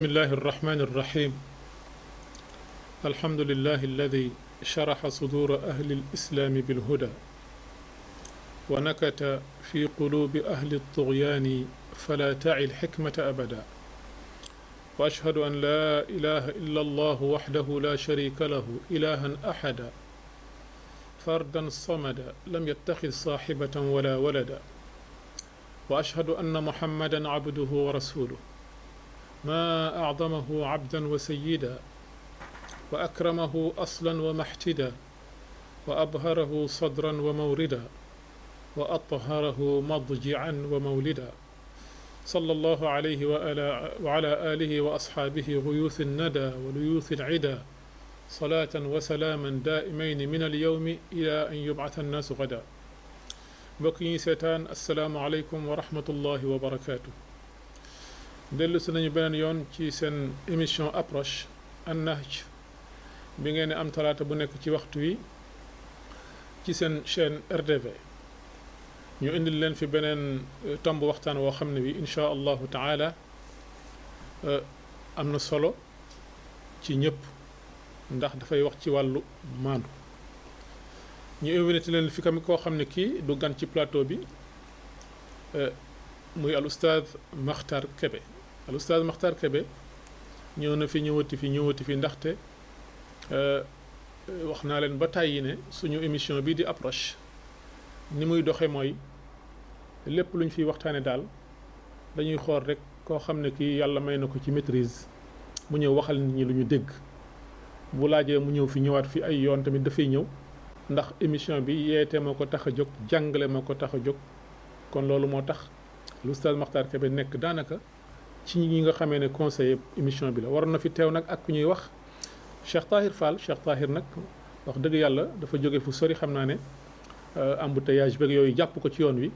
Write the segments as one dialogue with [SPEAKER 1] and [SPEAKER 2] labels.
[SPEAKER 1] بسم الله الرحمن الرحيم. الحمد لله الذي شرح صدور أهل الإسلام بالهدى ونكت في قلوب أهل الطغيان فلا تعي الحكمة أبدا، وأشهد أن لا إله إلا الله وحده لا شريك له إلها أحدا فردا صمدا لم يتخذ صاحبة ولا ولدا، وأشهد أن محمدا عبده ورسوله ما أعظمه عبدا وسيدا، وأكرمه أصلا ومحتدا، وأبهره صدرا وموردا، وأطهره مضجعا ومولدا، صلى الله عليه وعلى آله وأصحابه غيوث الندى وليوث العدا، صلاة وسلاما دائمين من اليوم إلى أن يبعث الناس غدا. بقي سيتان السلام عليكم ورحمة الله وبركاته. dellu si nañu beneen yoon ci seen émission approche an-Nahj bi ngeen am talaata bu nekk ci waxtu wi ci seen chaîne RDV. ñu indil leen fi beneen tomb waxtaan woo xam ne bi insha allahu taala am na solo ci ñëpp ndax dafay wax ci wàllu maandu. ñu invité leen fi kami koo xam ne kii du gan ci plateau bi muy al ustaad Makhtar Kébé. al ustaad Makhtar Kébé ñëw na fi ñëwati fi ndaxte wax naa leen ba tàyyi ne suñu émission bii di approche ni muy doxe mooy lépp lu ñu fiy waxtaane daal dañuy xool rek koo xam ne kii yàlla may na ko ci maîtrise mu ñëw waxal nit ñi lu ñu dégg. bu laajee mu ñëw fi ñëwaat fi ay yoon tamit dafay ñëw ndax émission bi yeete moo ko tax a jóg jàngale moo ko tax a jóg. kon loolu moo tax al ustaad Makhtar Kébé nekk daanaka ci ñi nga xamee ne conseiller émission bi la. waroon na fi teew nag ak ku ñuy wax Cheikh Tahir Fall. Cheikh Tahir nag wax dëgg yàlla dafa jóge fu sori, xam naa ne embouteillage beeg yooyu jàpp ko ci yoon wi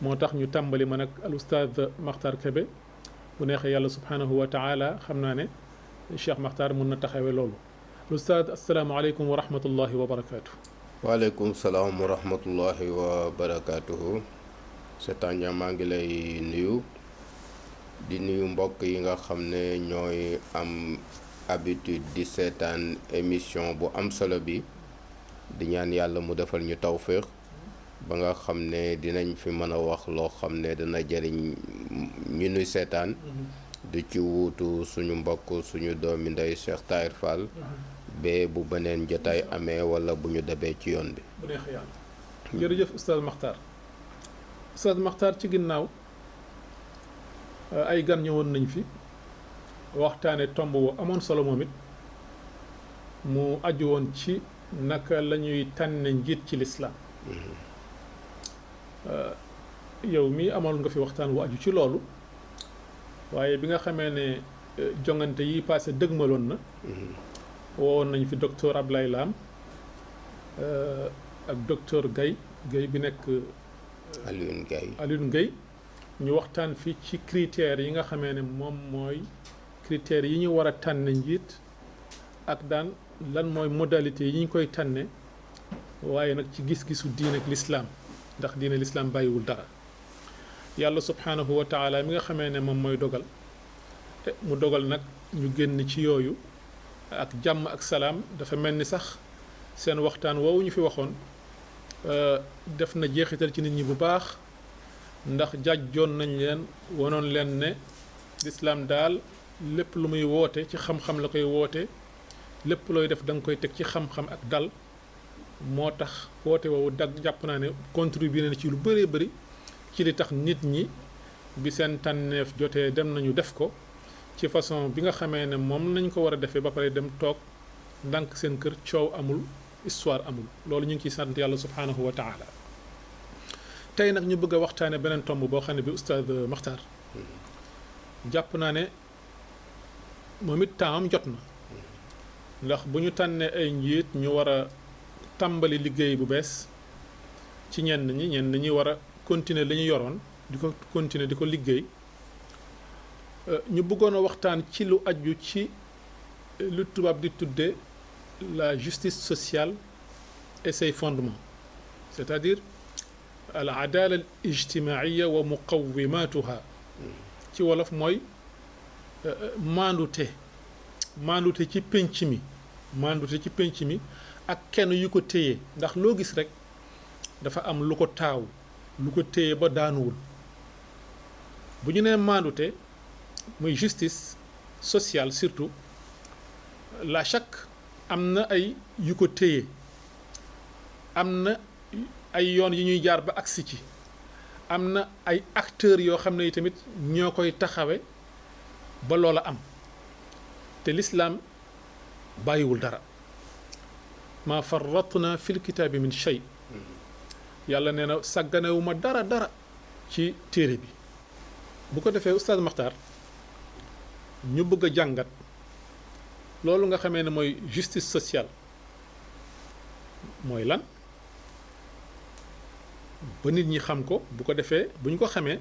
[SPEAKER 1] moo tax ñu tàmbali ma nag al ustaad Makhtar Kébé. bu neexee yàlla subhanahu wa taala xam naa ne Cheikh Makhtar mun na taxawee loolu. al ustaad asalaamaaleykum wa rahmatullahi wa barakaatu.
[SPEAKER 2] waaleykum salaam wa rahmatullahi wa barakaatuhu. Setanja maa ngi lay nuyu di nuyu mbokk yi nga xam ne ñooy am habitude di seetaan émission bu am solo bi, di ñaan yàlla mu defal ñu tawféex ba nga xam ne dinañ fi mën a wax loo xam ne dana jëriñ ñu nuy seetaan. du ci wuutu suñu mbokk suñu doomi ndey Cheikh Tahir Fall ba bu beneen jotaay amee wala bu ñu debee ci yoon bi.
[SPEAKER 1] bu neexee yàlla. jërëjëf ustaad Makhtar. ustaad Makhtar ci ginnaaw ay gan ñëwoon nañ fi waxtaane tomb bu amoon solo moom it mu aju woon ci naka la ñuy tànne njiit ci lislaam. yow mi amoon nga fi waxtaan wu aju ci loolu, waaye bi nga xamee ne jongante yi passé dëgmaloon na woowoon nañ fi docteur Ablaye Lam ak docteur Gaye bi nekk Alioune Gaye ñu waxtaan fi ci critères yi nga xamee ne moom mooy critères yi ñu war a tànn njiit ak daan lan mooy modalité yi ñu koy tànne, waaye nag ci gis-gisu diine ak lislaam, ndax diine lislaam bàyyiwul dara. yàlla subhanahu wa taala mi nga xamee ne moom mooy dogal mu dogal nag ñu génn ci yooyu ak jàmm ak salaam. dafa mel ni sax seen waxtaan woowu ñu fi waxoon def na jeexital ci nit ñi bu baax, ndax jàjjoon nañ leen wonoon leen ne lislaam daal lépp lu muy woote ci xam-xam la koy woote, lépp looy def da nga koy teg ci xam-xam ak dal. moo tax woote woowu jàpp naa ne contribué na ci lu bëree bëri ci li tax nit ñi bi seen tànneef jotee dem nañu def ko ci façon bi nga xamee ne moom nañ ko war a defee ba pare dem toog ndànk seen kër, coow amul, histoire amul. loolu ñu ngi ciy sant yàlla subhanahu wa taala. tey nag ñu bëgg a waxtaane beneen tomb boo xam ne bi ustaad Makhtar jàpp naa ne moom it temps am jot na, ndax bu ñu tànnee ay njiit ñu war a tàmbali liggéey bu bees ci ñenn ñi war a continuer li ñu yoroon di ko continuer di ko liggéey. ñu bëggoon a waxtaan ci lu aju ci lu tubaab di tudde la justice sociale et ses fondements, c'est-à-dire al adala al ijtimaiya wa muqawimatuha. ci wolof mooy maandute ci pénc mi ak kenn yu ko téye ndax loo gis rek dafa am lu ko taaw lu ko téye ba daanuwul bu ñu nee maandute muy justice sociale surtout la chaque am na ay yu ko téye am na ay yoon yu ñuy jaar ba agsi ci am na ay acteurs yoo xam ne yi tamit ñoo koy taxawe ba loola am te lislaam bàyyiwul dara ma farratna fil kitaabi min shay yàlla nee na sàgganewuma dara ci téere bi bu ko defee Oustaz Makhtar ñu bëgg a jàngat loolu nga xamee ne mooy justice sociale mooy lan ba nit ñi xam ko bu ko defee bu ñu ko xamee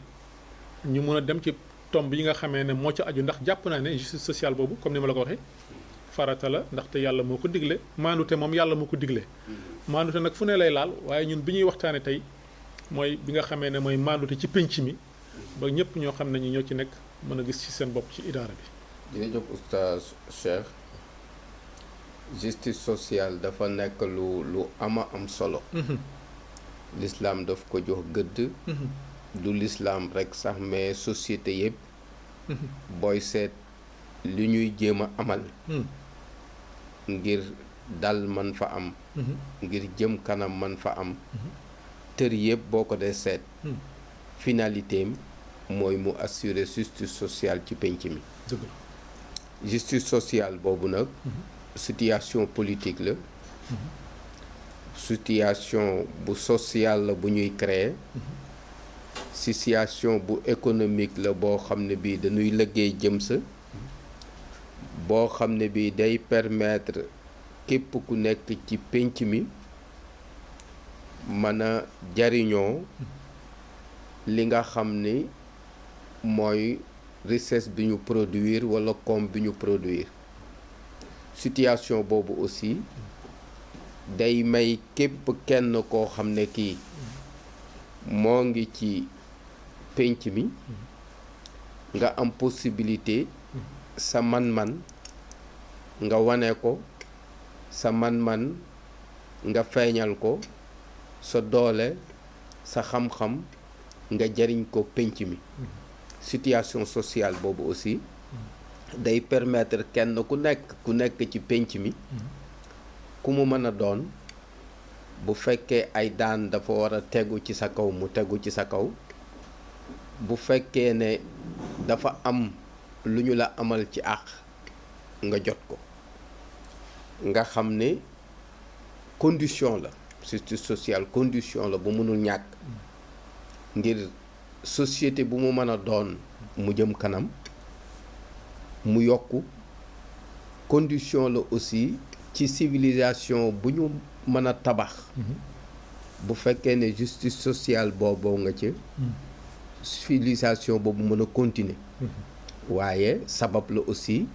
[SPEAKER 1] ñu mën a dem ci tomb yi nga xamee ne moo ca aju ndax jàpp naa ne justice sociale boobu comme ni ma la ko waxee farata la ndaxte yàlla moo ko digle maandute moom yàlla moo ko digle maandute nag fu ne lay laal waaye ñun bi ñuy waxtaane tey mooy bi nga xamee ne mooy maandute ci pénc mi ba ñëpp ñoo xam ne ñi ñoo ci nekk mën a gis ci seen bopp ci idaara bi.
[SPEAKER 2] jërëjëf Oustaz Cheikh justice sociale dafa nekk lu ama am solo. l'islam daf ko jox gëdd. du l'islam rek sax mais société yëpp. booy seet li ñuy jéem a amal. ngir dal man fa am. ngir jëm kanam man fa am. tër yëpp boo ko dee seet. finalité am mooy mu assurer justice sociale ci penc mi. justice sociale boobu nag. situation politique la. situation bu sociale la bu ñuy créer. situation bu économique la boo xam ne bii dañuy liggéey jëm sa. boo xam ne bii day permettre képp ku nekk ci penc mi mën a jariñoo li nga xam ni mooy richesse bi ñu produire walla koom bi ñu produire. situation boobu aussi day may képp kenn koo xam ne kii moo ngi ci penc mi nga am possibilité sa man-man nga wane ko sa man-man nga feeñal ko sa doole sa xam-xam nga jariñ ko penc mi. situation sociale boobu aussi day permettre kenn ku nekk ci penc mi ku mu mën a doon bu fekkee ay daan dafa war a tegu ci sa kaw mu tegu ci sa kaw bu fekkee ne dafa am lu ñu la amal ci àq nga jot ko nga xam ne condition la justice sociale condition la bu mënul ñàkk ngir société bu mu mën a doon mu jëm kanam mu yokku condition la aussi ci civilisation bu ñu mën a tabax bu fekkee ne justice sociale booboo nga ci civilisation boobu mën a continuer waaye sabab la aussi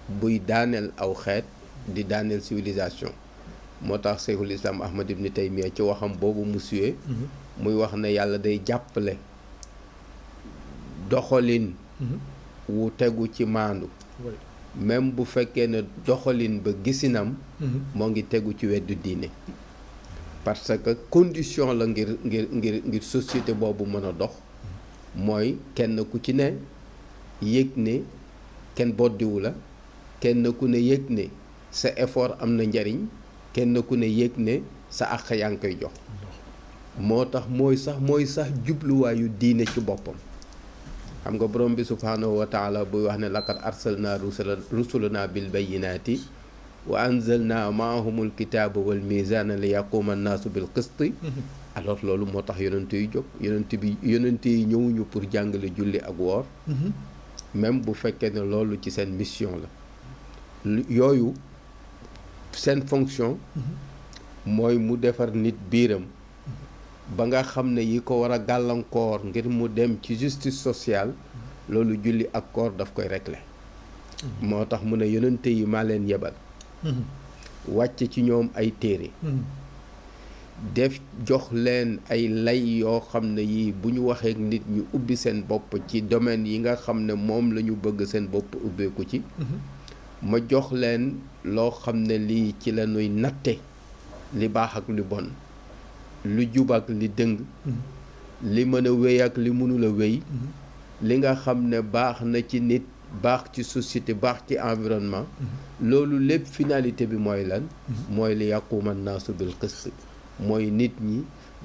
[SPEAKER 2] buy daaneel aw xeet di daaneel civilisation moo tax Cheikhul Islam Ahmad ibn Taymiya ci waxam boobu mu suwee muy wax ne yàlla day jàppale doxalin wu tegu ci maandu même bu fekkee ne doxalin ba gisinam moo ngi tegu ci weddu diine parce que condition la ngir société boobu mën a dox mooy kenn ku ci ne yëg ne kenn boddiwu la kenn ku ne yëg ne sa effort am na njariñ kenn ku ne yëg ne sa àq yaa ngi koy jox moo tax mooy sax jubluwaayu diine ci boppam xam nga borom bi subhaanahu wa taala buy wax ne laqad arsalna rusulana bil bayyinaati wa anzalna maahumul kitaaba wal mizaana li yaquuma annaasu bil qisti alors loolu moo tax yonent yi jóg yonent yi ñëwuñu pour jàngale julli ak woor même bu fekkee ne loolu ci seen mission la yooyu seen fonction mooy mu defar nit biiram ba nga xam ne yi ko war a gàllankoor ngir mu dem ci justice sociale loolu julli ak koor daf koy régler moo tax mu ne yonente yi maa leen yebal wàcce ci ñoom ay téere def jox leen ay lay yoo xam ne yii bu ñu waxee nit ñu ubbi seen bopp ci domaine yi nga xam ne moom la ñu bëgg seen bopp ubbeeku ci ma jox leen loo xam ne lii ci la ñuy natte li baax ak li bon lu jub ak li dëng li mën a wéy ak li mënul a wéy li nga xam ne baax na ci nit baax ci société baax ci environnement loolu lépp finalité bi mooy lan mooy li yaquma naasu bil qist mooy nit ñi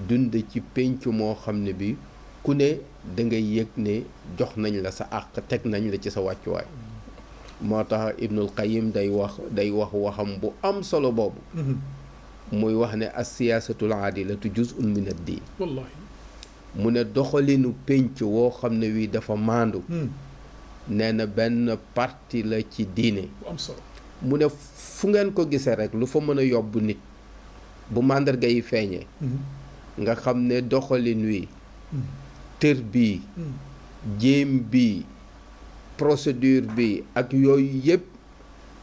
[SPEAKER 2] dund ci pénc moo xam ne bi ku ne da ngay yëg ne jox nañ la sa àq teg nañ la ci sa wàccuwaay moo tax Ibnul Qayyim day wax waxam bu am solo boobu muy wax ne as-siyaasatul aadilatu juz'un min ad-diin
[SPEAKER 1] wallaahi
[SPEAKER 2] mu ne doxalinu pénc woo xam ne wi dafa maandu nee na benn parti la ci diine
[SPEAKER 1] bu am solo
[SPEAKER 2] mu ne fu ngeen ko gisee rek lu fa mën a yóbbu nit bu màndarga yi feeñee nga xam ne doxalin wi tër bii jéem bi procédure bi ak yooyu yëpp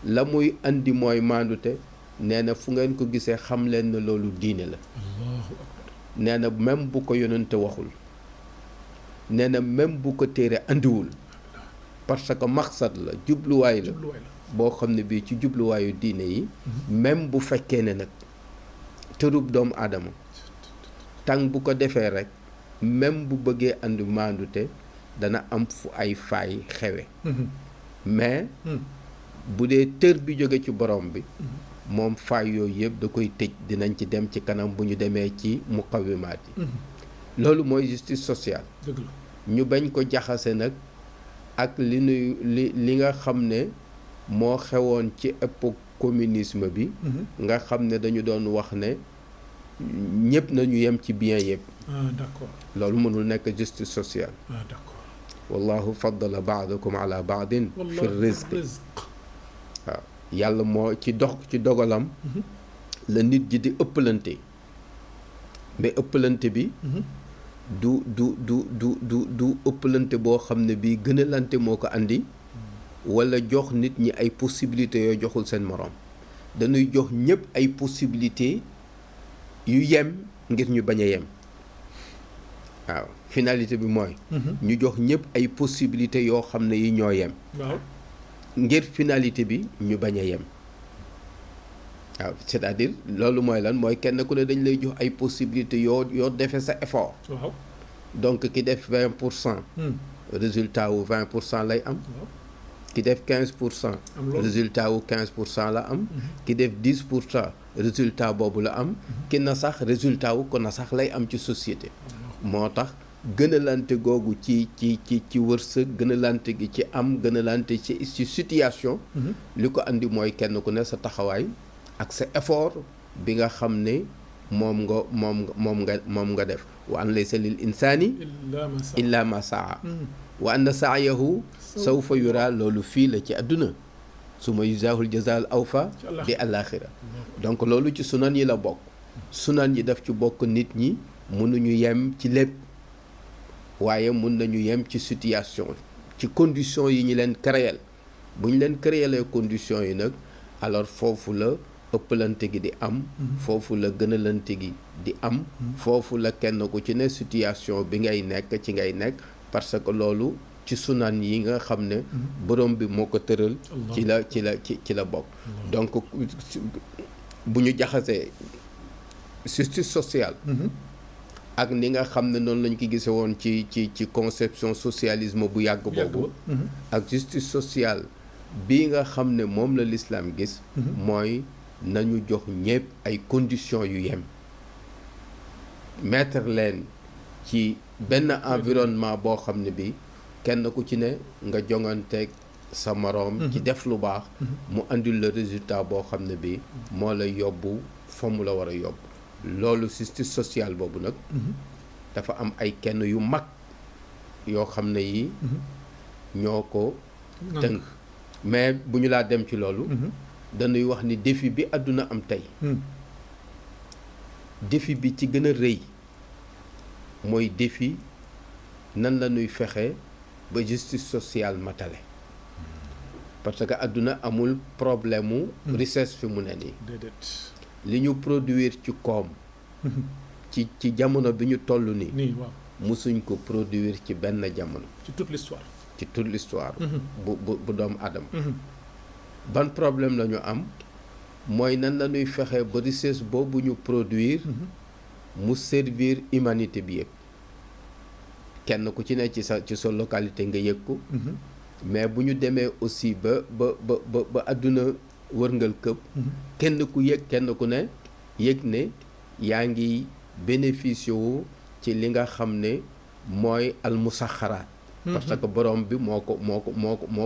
[SPEAKER 2] la muy andi mooy maandute nee na fu ngeen ko gisee xam leen na loolu diine la nee na même bu ko yonente waxul nee na même bu ko téere andiwul parce que maqsad la jubluwaay la boo xam ne bii ci jubluwaayu diine yi même bu fekkee ne nag tërub doomu aadama tàng bu ko defee rek même bu bëggee andi maandute dana am fu ay faay xewe mais bu dee tër bi jóge ci borom bi moom faay yooyu yëpp da koy tëj dinañ ci dem ci kanam bu ñu demee ci muqawimaat yi loolu mooy justice sociale
[SPEAKER 1] dëgg la
[SPEAKER 2] ñu bañ ko jaxase nag ak li nga xam ne moo xewoon ci époque communisme bi nga xam ne dañu doon wax ne ñëpp nañu yem ci bien yëpp
[SPEAKER 1] d'accord
[SPEAKER 2] loolu mënul nekk justice sociale
[SPEAKER 1] d'accord
[SPEAKER 2] wallahu faddala baadakum ala baadin fi rizq waaw yàlla moo ci dogalam la nit ji di ëppalante mais ëppalante bi du ëppalante boo xam ne bii gënalante moo ko andi wala jox nit ñi ay possibilités yoo joxul seen moroom dañuy jox ñëpp ay possibilités yu yem ngir ñu bañ a yem waaw finalité bi mooy ñu jox ñëpp ay possibilités yoo xam ne yi ñoo yem
[SPEAKER 1] waaw
[SPEAKER 2] ngir finalité bi ñu bañ a yem waaw c'est-à-dire loolu mooy lan mooy kenn ku ne dañ lay jox ay possibilités yoo defee sa effort
[SPEAKER 1] waaw
[SPEAKER 2] donc ki def 20% résultat wu 20% lay am ki def 15% résultat wu 15% la am ki def 10% résultat boobu la am ki na sax résultat wu ko na sax lay am ci société moo tax gënalante googu ci wërsëg gënalante gi ci am gënalante ci situation li ko andi mooy kenn ku ne sa taxawaay ak sa effort bi nga xam ne moom nga def wa an laysa lil insaani illa ma saa wa anna sa'yahu sawfa yura loolu fii la ci àdduna summa yuzaahul jazaal awfa di àllaaxira donc loolu ci sunan yi la bokk sunan yi daf ci bokk nit ñi mënuñu yem ci lépp waaye mun nañu yem ci situation ci conditions yi ñu leen créer bu ñu leen créer conditions yi nag alors foofu la ëppalante gi di am foofu la gënalante gi di am foofu la kenn ku ci ne situation bi ngay nekk ci ngay nekk parce que loolu ci sunan yi nga xam ne borom bi moo ko tëral ci la bokk donc bu ñu jaxasee justice sociale ak ni nga xam ne noonu lañ ko gise woon ci conception socialisme bu yàgg boobu ak justice sociale bi nga xam ne moom la l'islam gis mooy nañu jox ñépp ay conditions yu yem mettre leen ci benn environnement boo xam ne bi kenn ku ci ne nga jonganteeg sa moroom ci def lu baax mu andil la résultat boo xam ne bi moo lay yóbbu fa mu la war a yóbbu loolu justice sociale boobu nag dafa am ay kenn yu mag yoo xam ne yi ñoo ko tënk mais bu ñu laa dem ci loolu dañuy wax ni défi bi àdduna am tey défi bi ci gën a rëy mooy défi nan la ñuy fexe ba justice sociale matale parce que àdduna amul problème mu richesse fi mu ne nii li ñu produire ci koom ci jamono bi ñu toll nii
[SPEAKER 1] waaw
[SPEAKER 2] musuñ ko produire ci benn jamono
[SPEAKER 1] ci toute l'histoire
[SPEAKER 2] bu doomu aadama ban problème la ñu am mooy nan la ñuy fexe ba richesse boobu ñu produire mu servir humanité bi yëpp kenn ku ci ne ci sa localité nga yëg ko mais bu ñu demee aussi ba àdduna wërngal këpp kenn ku yëg kenn ku ne yëg ne yaa ngi bénéficié wu ci li nga xam ne mooy almusaxaraat parce que borom bi moo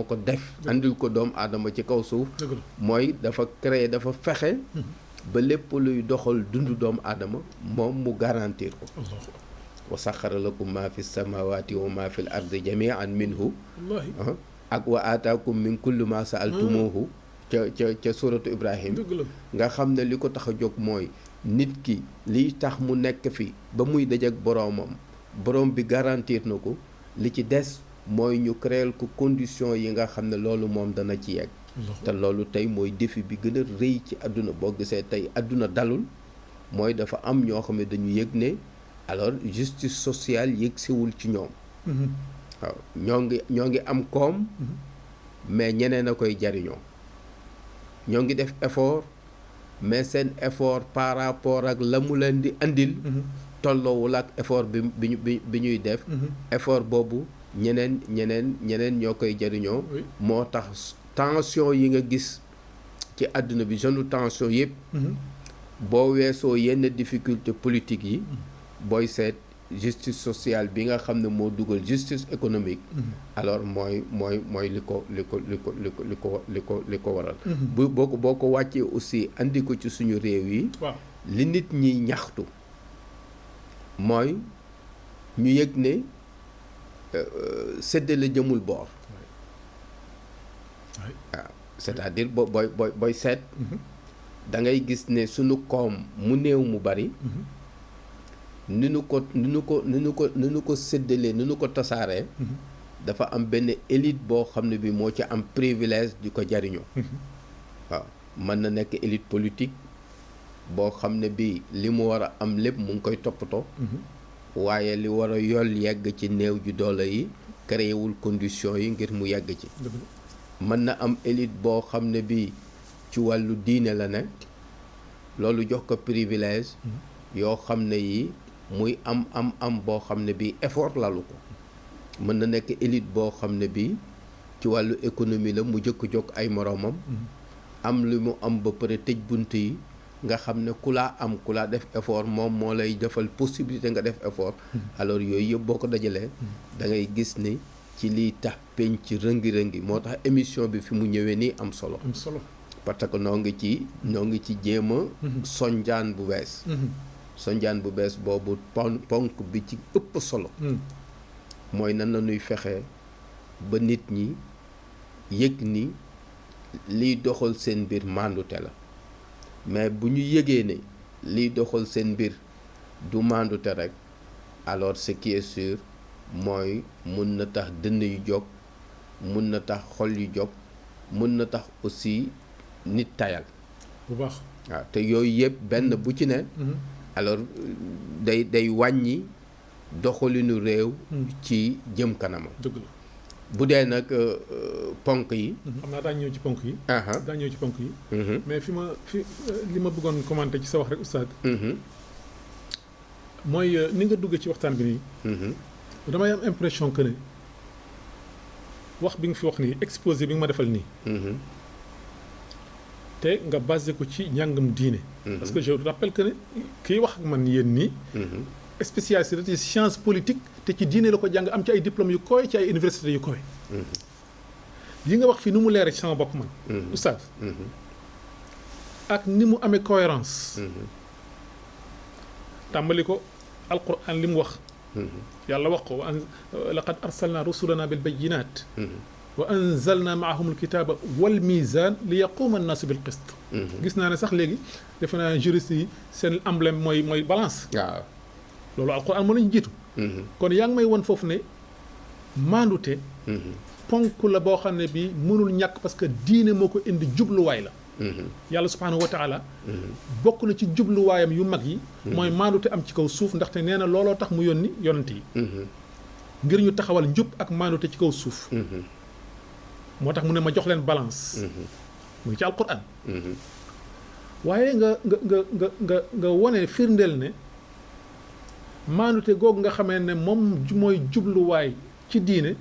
[SPEAKER 2] ko def andil ko doomu aadama ci kaw suuf mooy dafa créer dafa fexe ba lépp luy doxal dundu doomu aadama moom mu garantir ko wa saxara lakum maa fi samawati wa maa fi l ardi jamian minhu ak wa aataakum min kulli ma saaltumuhu ca suratu Ibrahim nga xam ne li ko tax a jóg mooy nit ki liy tax mu nekk fi ba muy dajeek boroomam borom bi garantir na ko li ci des mooy ñu créer ko condition yi nga xam ne loolu moom dana ci yegg te loolu tey mooy défi bi gën a rëy ci àdduna boo gisee tey àdduna dalul mooy dafa am ñoo xam ne dañu yëg ne alors justice sociale yëg siwul ci ñoom waaw ñoo ngi am koom mais ñeneen a koy jariñoo ñoo ngi def effort mais seen effort par rapport ak la mu leen di andil tolloowul ak effort bi ñuy def effort boobu ñeneen ñoo koy jariñoo moo tax tension yi nga gis ci àdduna bi jeune tension yëpp boo weesoo yenn difficulté politique yi booy seet justice sociale bi nga xam ne moo dugal justice économique alors mooy li ko waral boo ko wàccee aussi andi ko ci suñu réew yi li nit ñi ñaxtu mooy ñu yëg ne séddale jëmul boor waaw c'est-à-dire booy seet da ngay gis ne suñu koom mu néew mu bari ni nu ko séddalee ni nu ko tasaaree dafa am benn élite boo xam ne bi moo ci am privilège di ko jariñoo waaw mën na nekk élite politique boo xam ne bi li mu war a am lépp mu ngi koy toppatoo waaye li war a yol yegg ci néew ju doole yi créewul condition yi ngir mu yegg ci mën na am élite boo xam ne bi ci wàllu diine la ne loolu jox ko privilège yoo xam ne yi muy am boo xam ne bi effort lalu ko mën na nekk élite boo xam ne bi ci wàllu économie la mu jëkk jokk ay moroomam am li mu am ba pare tëj bunt yi nga xam ne ku laa def effort moom moo lay defal possibilité nga def effort alors yooyu yëpp boo ko dajalee da ngay gis ni ci liy tax penc rëngi-rëngi moo tax émission bi fi mu ñëwee nii am solo parce que noo ngi ci jéem a sonjaan bu bees sonjaan bu bees boobu ponk bi ci ëpp solo mooy nan la ñuy fexe ba nit ñi yëg ni liy doxal seen mbir màndute la mais bu ñu yëgee ne liy doxal seen mbir du màndute rek alors ce qui est sûr mooy mun na tax dënn yu jóg mun na tax xol yu jóg mun na tax aussi nit tayal
[SPEAKER 1] bu baax
[SPEAKER 2] waaw te yooyu yëpp benn bu ci ne alors day wàññi doxalinu réew ci jëm kanamam
[SPEAKER 1] dëgg la
[SPEAKER 2] bu dee nag ponk yi
[SPEAKER 1] xam naa daañu ñëw ci ponk yi mais li ma bëggoon commenter ci sa wax rek oustaz mooy ni nga dugg ci waxtaan bi nii damay am impression que ne wax bi nga fi wax nii exposé bi nga ma defal nii te nga basé ko ci njàngam diine parce que je rappelle que ne kiy wax ak man yéen nii spécialisé ci science politique te ci diine la ko jàng am ci ay diplômes yu koy ci ay universités yu koy yi nga wax fi ni mu leere ci sama bopp man oustaz ak ni mu amee cohérence tàmbali ko alquran li mu wax yàlla wax ko laqad arsalna rusulana bil bayyinat wa anzalna maahum alkitaba wal mizan li yaquma annaasu bil qist gis naa ne sax léegi defe naa juriste yi seen emblème mooy balance
[SPEAKER 2] waaw
[SPEAKER 1] loolu alquran moo lañu jiitu kon yaa ngi may won foofu ne maandute ponk la boo xam ne bi mënul ñàkk parce que diine moo ko indi jubluwaay la yàlla subhaanahu wa taala bokk na ci jubluwaayam yu mag yi mooy maandute am ci kaw suuf ndaxte nee na looloo tax mu yónni yonent yi ngir ñu taxawal njub ak maandute ci kaw suuf moo tax mu ne ma jox leen balance muy ci alquran waaye nga wone firndeel ne maandute googu nga xamee ne moom mooy jubluwaay ci diine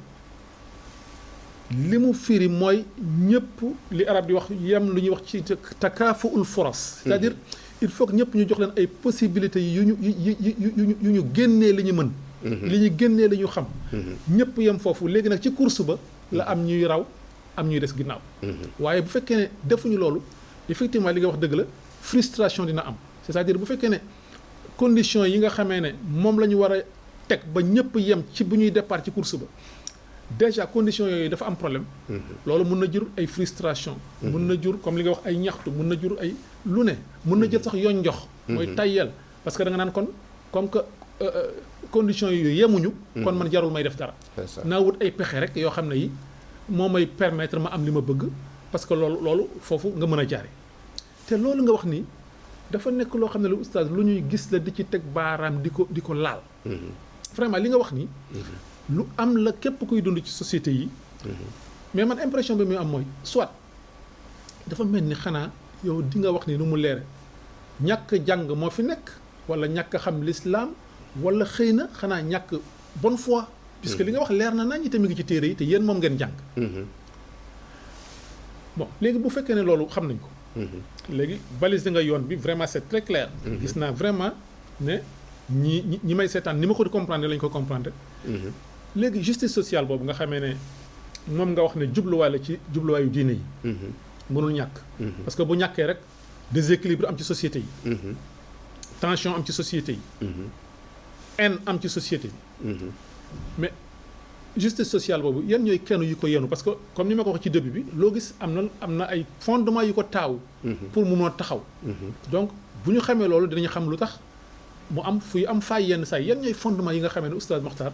[SPEAKER 1] li mu firi mooy ñëpp li arab di wax yem lu ñuy wax ci takaafuul furas c'est-à-dire il faut que ñëpp ñu jox leen ay possibilités yu ñu génnee li ñu mën li ñu génnee li ñu xam ñëpp yem foofu léegi nag ci course ba la am ñuy raw am ñuy des ginnaaw waaye bu fekkee ne defuñu loolu effectivement li nga wax dëgg la frustration dina am c'est-à-dire bu fekkee ne conditions yi nga xamee ne moom la ñu war a teg ba ñëpp yem ci bu ñuy départ ci course ba déjà conditions yooyu dafa am problème loolu mun na jur ay frustration mun na jur comme li nga wax ay ñaxtu mun na jur ay lu ne mun na jël sax yoon njox mooy tayyel parce que da nga naan kon comme que conditions yooyu yemuñu kon man jarul may def dara naa wut ay pexe rek yoo xam ne yi moo may permettre ma am li ma bëgg parce que loolu foofu nga mën a jaare te loolu nga wax nii dafa nekk loo xam ne lu oustaz lu ñuy gis la di ci teg baaraam di ko laal vraiment li nga wax nii lu am la képp kuy dund ci société yi mais man impression bi muy am mooy soit dafa mel ni xanaa yow di nga wax ni nu mu leere ñàkk jàng moo fi nekk wala ñàkk xam l'islam wala xëy na xanaa ñàkk bonne foi puisque li nga wax leer na nañ te mi ngi ci téere yi te yéen moom ngeen jàng bon léegi bu fekkee ne loolu xam nañ ko léegi balise nga yoon bi vraiment c'est très clair gis naa vraiment ne ñi may seetaan ni ma ko di comprendre lañ ko comprendre léegi justice sociale boobu nga xamee ne moom nga wax ne jubluwaay la ci jubluwaayu diine yi mënul ñàkk parce que bu ñàkkee rek déséquilibre am ci société yi tension am ci société yi haine am ci société yi mais justice sociale boobu yan ñooy kenn yu ko yenu parce que comme ni ma ko wax ci début bi loo gis am na ay fondement yu ko taaw pour mu mën a taxaw donc bu ñu xamee loolu dinañu xam lu tax mu am fuy am faay yenn saa yan ñooy fondement yi nga xamee ne oustaz Mokhtar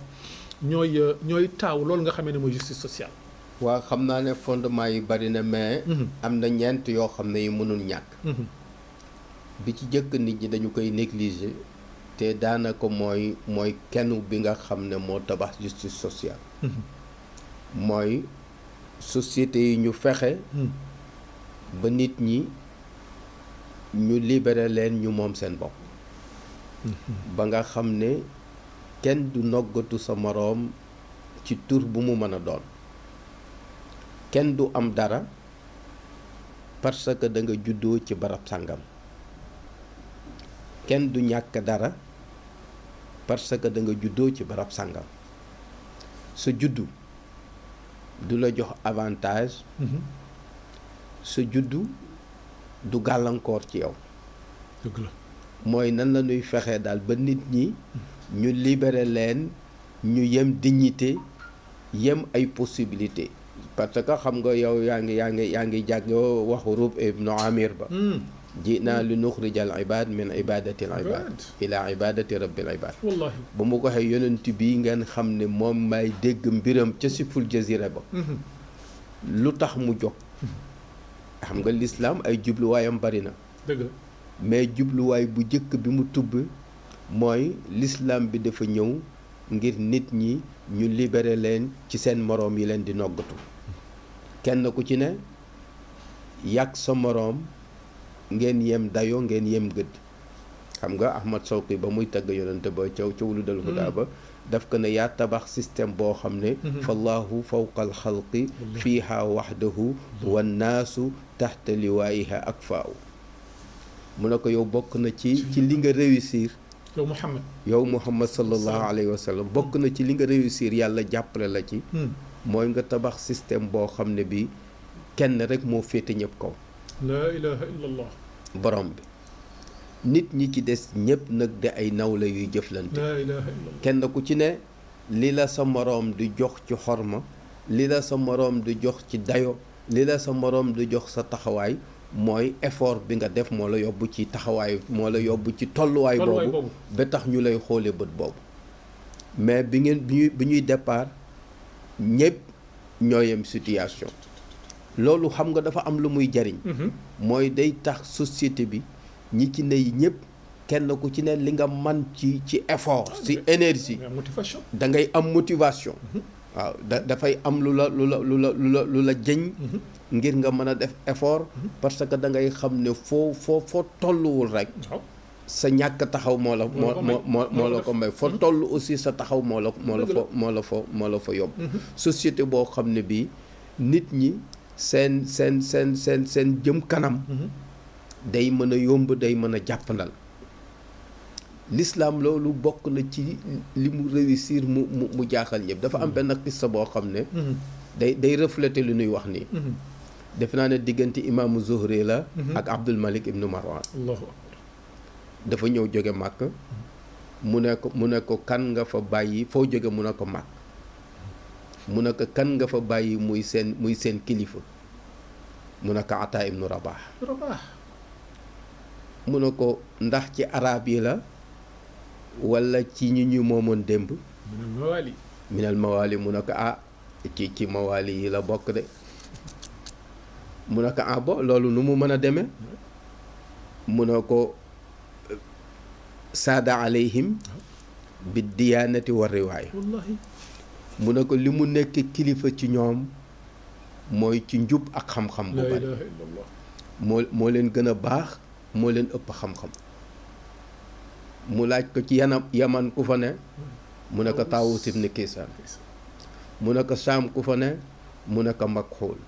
[SPEAKER 1] ñooy taaw loolu nga xamee ne mooy justice sociale
[SPEAKER 2] waaw xam naa ne fondement yi bari na mais am na ñeent yoo xam ne yi mënul ñàkk bi ci jëkk nit ñi dañu koy négliger te daanaka mooy kenn bi nga xam ne moo tabax justice sociale mooy société yi ñu fexe ba nit ñi ñu libéré leen ñu moom seen bopp ba nga xam ne kenn du noggatu sa moroom ci tur bu mu mën a doon kenn du am dara parce que da nga juddoo ci barab sàngam kenn du ñàkk dara parce que da nga juddoo ci barab sàngam sa juddu du la jox avantage sa juddu du gàllankoor ci yow
[SPEAKER 1] dëgg la
[SPEAKER 2] mooy nan la ñuy fexe daal ba nit ñi ñu libéré leen ñu yem dignité yem ay possibilité parce que xam nga yow yaa ngi jàng waxu Rub ibnu Amir ba ji'naa li nuxrijal ibaad min ibadatil ibaad ila ibadati rabbil ibaad
[SPEAKER 1] wallahi
[SPEAKER 2] ba mu ko waxee yonent bi ngeen xam ne moom may dégg mbiram ca siful jazira ba lu tax mu jóg xam nga lislaam ay jubluwaayam bari na
[SPEAKER 1] dëgg la
[SPEAKER 2] mais jubluwaay bu njëkk bi mu tubb mooy lislaam bi dafa ñëw ngir nit ñi ñu libéré leen ci seen moroom yi leen di noggatu kenn ku ci ne yàgg sa moroom ngeen yem dayoo ngeen yem gëdd xam nga Ahmad Sawqi ba muy tagg yonente ba caw lu dal hudaa ba daf ko ne yaa tabax système boo xam ne fallahu fawqa alxalqi fiiha waxdahu wannaasu taxta liwaayiha akfaaw mu ne ko yow bokk na ci li nga réussir yow Muhammad sallallahu alayhi wa sallam bokk na ci li nga réussir yàlla jàppale la ci mooy nga tabax système boo xam ne bi kenn rek moo féete ñëpp kaw
[SPEAKER 1] laa ilaha illallah
[SPEAKER 2] borom bi nit ñi ci des ñëpp nag di ay nawla yuy jëflante
[SPEAKER 1] laa ilaha illallah
[SPEAKER 2] kenn ku ci ne li la sa moroom di jox ci xorma li la sa moroom di jox ci dayo li la sa moroom di jox sa taxawaay mooy effort bi nga def moo la yóbbu ci taxawaay moo la yóbbu ci tolluwaay boobu ba tax ñu lay xoolee bët boobu mais bi ñuy départ ñëpp ñoo yem situation loolu xam nga dafa am lu muy jariñ mooy day tax société bi ñi ci ne ñëpp kenn ku ci ne li nga man ci effort ci énergie
[SPEAKER 1] motivation
[SPEAKER 2] da ngay am motivation waaw dafay am lu la jëñ ngir nga mën a def effort parce que da ngay xam ne foo tolluwul rek sa ñàkk taxaw moo la ko may foo toll aussi sa taxaw moo la fa yóbbu société boo xam ne bii nit ñi seen jëm kanam day mën a yomb day mën a jàppandal l'islam loolu bokk na ci li mu réussir mu jaaxal ñëpp dafa am benn xissa boo xam ne day refléter lu ñuy wax nii defe naa ne diggante imaamu Zuhri la ak Abdul Malik ibnu Marwan dafa ñëw jóge màkk mu ne ko kan nga fa bàyyi foo jóge mu ne ko màkk mu ne ko kan nga fa bàyyi muy seen kilifa mu ne ko Ataa ibnu Rabah mu ne ko ndax ci arab yi la wala ci ñu moomoon démb minal mawali mu ne ko ci mawali yi la bokk de mu ne ko bo loolu nu mu mën a demee mu ne ko saada alayhim bi diyaanati wa riwaaya mu ne ko li mu nekk kilifa ci ñoom mooy ci njub ak xam-xam bu bari moo leen gën a baax moo leen ëpp xam-xam mu laaj ko ci yaman ku fa ne mu ne ko Taawus ibn Kaysaan mu ne ko Saam ku fa ne mu ne ko Makxuul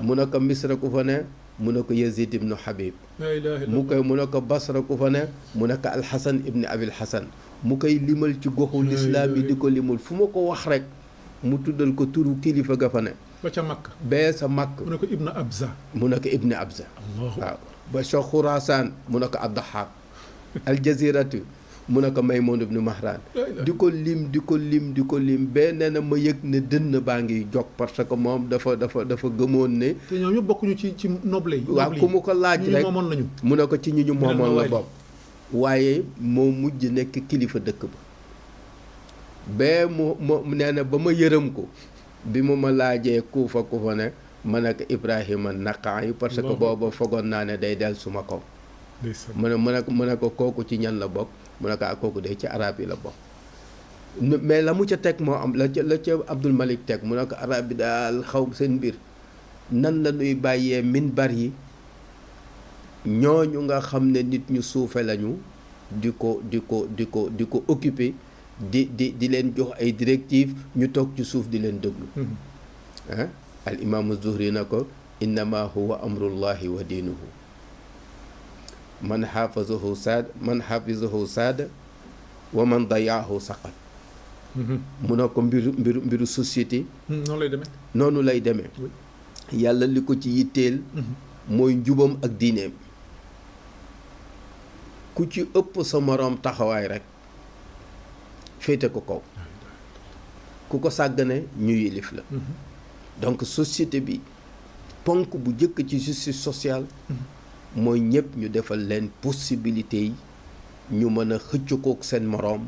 [SPEAKER 2] mu ne ko Misra ku fa ne mu ne ko Yazid ibnu Habib mu ne ko Basra ku fa ne mu ne ko Alxasan ibni Abil Xasan mu koy limal ci goxu lislaam yi di ko limal fu ma ko wax rek mu tuddal ko turu kilifa ga fa ne
[SPEAKER 1] ba ca Makka
[SPEAKER 2] bee sa Makka
[SPEAKER 1] mu ne ko Ibn Abza
[SPEAKER 2] waaw ba sa Xuraasaan mu ne ko Addaxaak Aljaziratu mu ne ko Maymoun ibnu Mahran di ko lim bee nee na ma yëg ne dënn baa ngi jog parce que moom dafa gëmoon ne
[SPEAKER 1] te ñoom ñëpp bokkuñu ci noble yi
[SPEAKER 2] waaw ku mu ko laaj rek mu ne ko ci ñu moomoon la bopp waaye moo mujj nekk kilifa dëkk ba bee mu nee na ba ma yërëm ko bi mu ma laajee kuufa ne ma ne ko Ibrahima Naqaay parce que booba fogoon naa ne day del suma kaw mu ne ko kooku ci ñan la bokk mu ne ko ak kooku day ci arab yi la bokk mais la mu ca teg moo am la ca Abdul Malik teg mu ne ko arab bi daal xaw seen mbir nan la ñuy bàyyee minbar yi ñooñu nga xam ne nit ñu suufe lañu di ko occuper di leen jox ay directives ñu toog ci suuf di leen déglu al imaamu Zuhri na ko innama huwa amrullahi wa diinuhu man xaafazahu saada wa man dayaahu saqat mu ne ko mbiru société noonu lay demee yàlla li ko ci yitteel mooy njubam ak diineem ku ci ëpp sa moroom taxawaay rek féete ko kaw ku ko sàggane ñu yilif la donc société bi ponk bu jëkk ci justice sociale mooy ñëpp ñu defal leen possibilité yi ñu mën a xëccokook seen moroom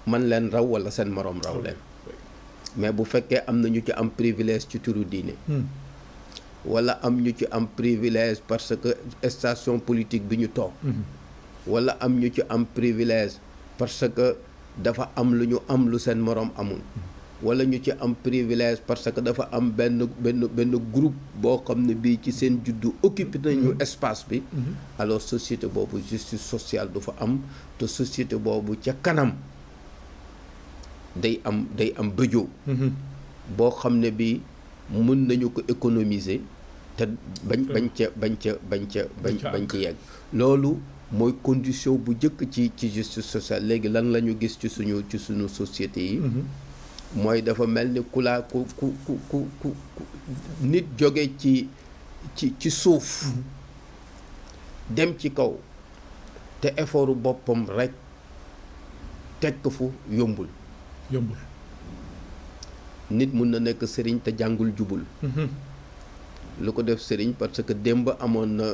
[SPEAKER 2] man leen raw walla seen moroom raw leen mais bu fekkee am na ñu ci am privilège ci turu diine walla am ñu ci am privilège parce que station politique bi ñu toog walla am ñu ci am privilège parce que dafa am lu ñu am lu seen moroom amul walla ñu ci am privilège parce que dafa am benn groupe boo xam ne bii ci seen juddu occupé nañu espace bi alors société boobu justice sociale du fa am te société boobu ca kanam day am bëjoo boo xam ne bii mën nañu ko économiser te bañ ca yegg loolu mooy condition bu njëkk ci justice sociale léegi lan la ñu gis ci suñu société yi mooy dafa mel ni ku nit jóge ci suuf dem ci kaw te effortu boppam rekk teg ko fu yombul nit mun na nekk sëriñ te jàngul jubul lu ko def sëriñ parce que démb amoon na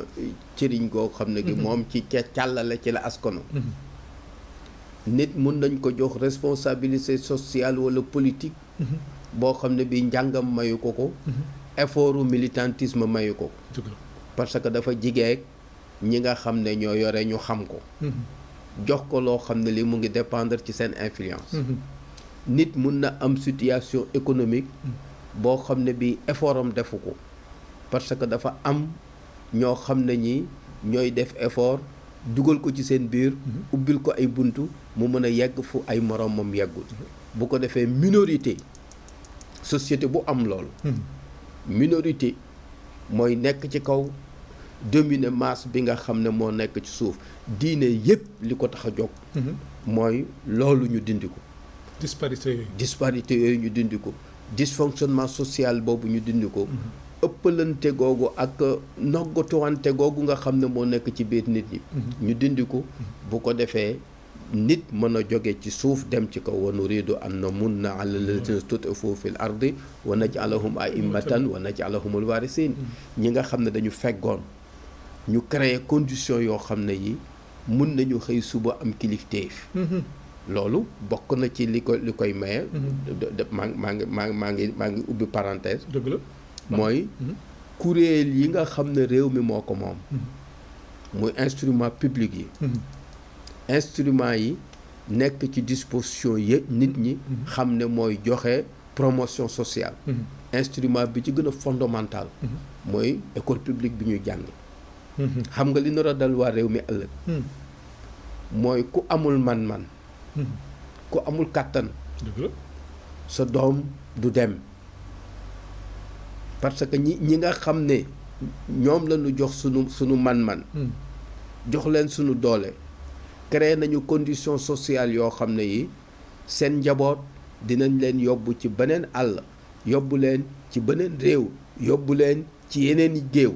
[SPEAKER 2] cëriñ goo xam ne gi moom ci càllale ci la askano nit mun nañ ko jox responsabilité sociale walla politique boo xam ne bi njàngam mayu ko effortu militantisme mayu ko parce que dafa jigéeg ñi nga xam ne ñoo yore ñu xam ko jox ko loo xam ne li mu ngi dépendre ci seen influence nit mun na am situation économique boo xam ne bi effort am defu ko parce que dafa am ñoo xam ne ñi ñooy def effort dugal ko ci seen biir ubbil ko ay buntu mu mën a yegg fu ay moroomam yeggul bu ko defee minorité société bu am lool minorité mooy nekk ci kaw dominer masse bi nga xam ne moo nekk ci suuf diine yépp li ko tax a jóg mooy loolu ñu dindi ko disparité yooyu ñu dindi ko dysfonctionnement social boobu ñu dindi ko ëppalante googu ak noggatuwante googu nga xam ne moo nekk ci biir nit ñi ñu dindi ko bu ko defee nit mën a jóge ci suuf dem ci kaw wa nuridu an namunna ala alladhina stud'ifu fil ardi wa naj'alahum a'immatan wa naj'alahumul warithin ñi nga xam ne dañu feggoon ñu créer condition yoo xam ne yi mun nañu xëy suba am kilifteef loolu bokk na ci li koy maye maa ngi ubbi parenthèse
[SPEAKER 1] dëgg la
[SPEAKER 2] mooy kuréel yi nga xam ne réew mi moo ko moom muy instrument public yi instrument yi nekk ci disposition yëpp nit ñi xam ne mooy joxe promotion sociale instrument bi ci gën a fondamental mooy école publique bi ñuy jàng xam nga li nar a dal waa réew mi ëllëg mooy ku amul man-man ku amul kàttan sa doom du dem parce que ñi nga xam ne ñoom la ñu jox sunu man-man jox leen sunu doole créé nañu condition sociale yoo xam ne yi seen njaboot dinañ leen yóbbu ci beneen àll yóbbu leen ci beneen réew yóbbu leen ci yeneen i géew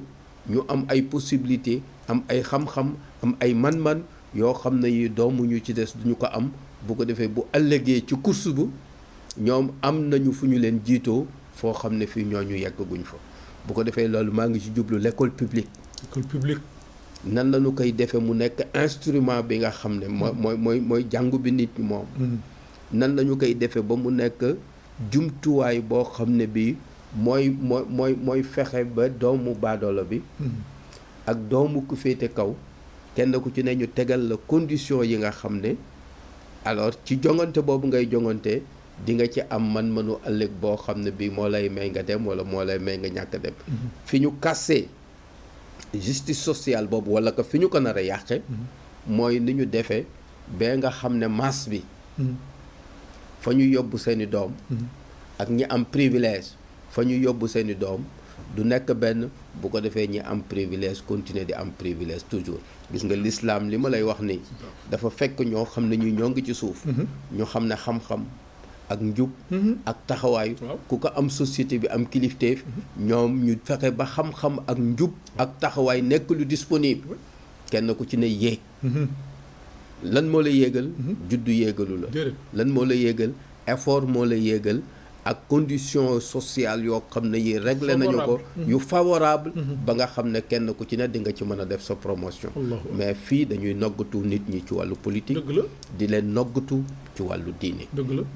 [SPEAKER 2] ñu am ay possibilité am ay xam-xam am ay man-man yoo xam ne yi doomu ñu ci des duñu ko am bu ko defee bu ëllëgee ci course bu ñoom am nañu fu ñu leen jiitoo foo xam ne fii ñooñu yeggaguñ fa bu ko defee loolu maa ngi ci jublu l'école publique nan la ñu koy defee mu nekk instrument bi nga xam ne mooy jàngu bi nit ñi moom nan la ñu koy defee ba mu nekk jumtuwaay boo xam ne bi mooy fexe ba doomu baadoola bi ak doomu ku féete kaw kenn ku ci ne ñu tegal la condition yi nga xam ne alors ci jongante boobu ngay jongante di nga ci am man-manu ëllëg boo xam ne bii moo lay may nga dem wala moo lay may nga ñàkk dem fi ñu kassee justice sociale boobu wala que fi ñu ko nar a yàqe mooy ni ñu defee ba nga xam ne masse bi fa ñu yóbbu seeni doom ak ñi am privilège fa ñu yóbbu seeni doom du nekk benn bu ko defee ñi am privilège continuer di am privilège toujours gis nga l'islam li ma lay wax nii dafa fekk ñoo xam ne ñoo ngi ci suuf ñu xam ne xam-xam ak njub ak taxawaay ku ko am société bi am kilifteef ñoom ñu fexe ba xam-xam ak njub ak taxawaay nekk lu disponible kenn ku ci ne yéeg lan moo la yéegal juddu yéegalu la lan moo la yéegal effort moo la yéegal ak condition sociale yoo xam ne yi réglé nañu ko yu favorable ba nga xam ne kenn ku ci ne di nga ci mën a def sa promotion mais fii dañuy noggatu nit ñi ci wàllu politique di leen noggatu ci wàllu diine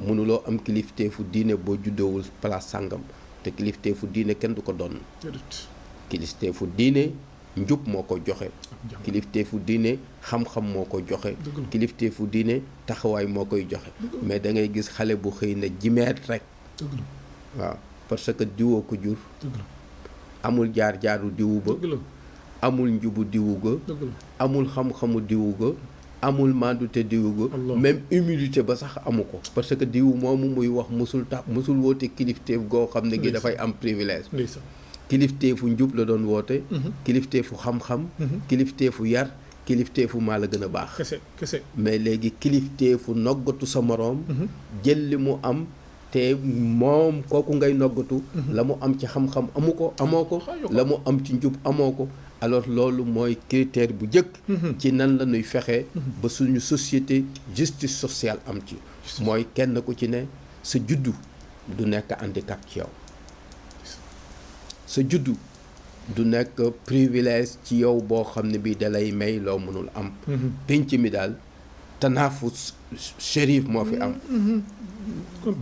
[SPEAKER 2] mënuloo am kilifteefu diine boo juddoowul place sàngam te kilifteefu diine kenn du ko doon kilifteefu diine njub moo ko joxe kilifteefu diine xam-xam moo ko joxe kilifteefu diine taxawaay moo koy joxe mais da ngay gis xale bu xëy na jimeet rek waaw parce que diwoo ko jur amul jaar-jaaru diwu ba amul njubu diwu ga amul xam-xamu diwu ga amul mandute diwu ga même humilité ba sax amu ko parce que diwu moomu muy wax musul woote kilifteef goo xam ne gi dafay am privilège kilifteefu njub la doon woote kilifteefu xam-xam kilifteefu yar kilifteefu maa la gën a baax
[SPEAKER 1] kese
[SPEAKER 2] mais léegi kilifteefu noggatu sa moroom jël li mu am te moom kooku ngay noggatu la mu am ci xam-xam amoo ko la mu am ci njub amoo ko alors loolu mooy critère bu njëkk ci nan la ñuy fexe ba suñu société justice sociale am ci mooy kenn ku ci ne sa juddu du nekk handicap ci yow sa juddu du nekk privilège ci yow boo xam ne bii dalay may loo mënul am pénc mi daal tanaafus shérif moo fi am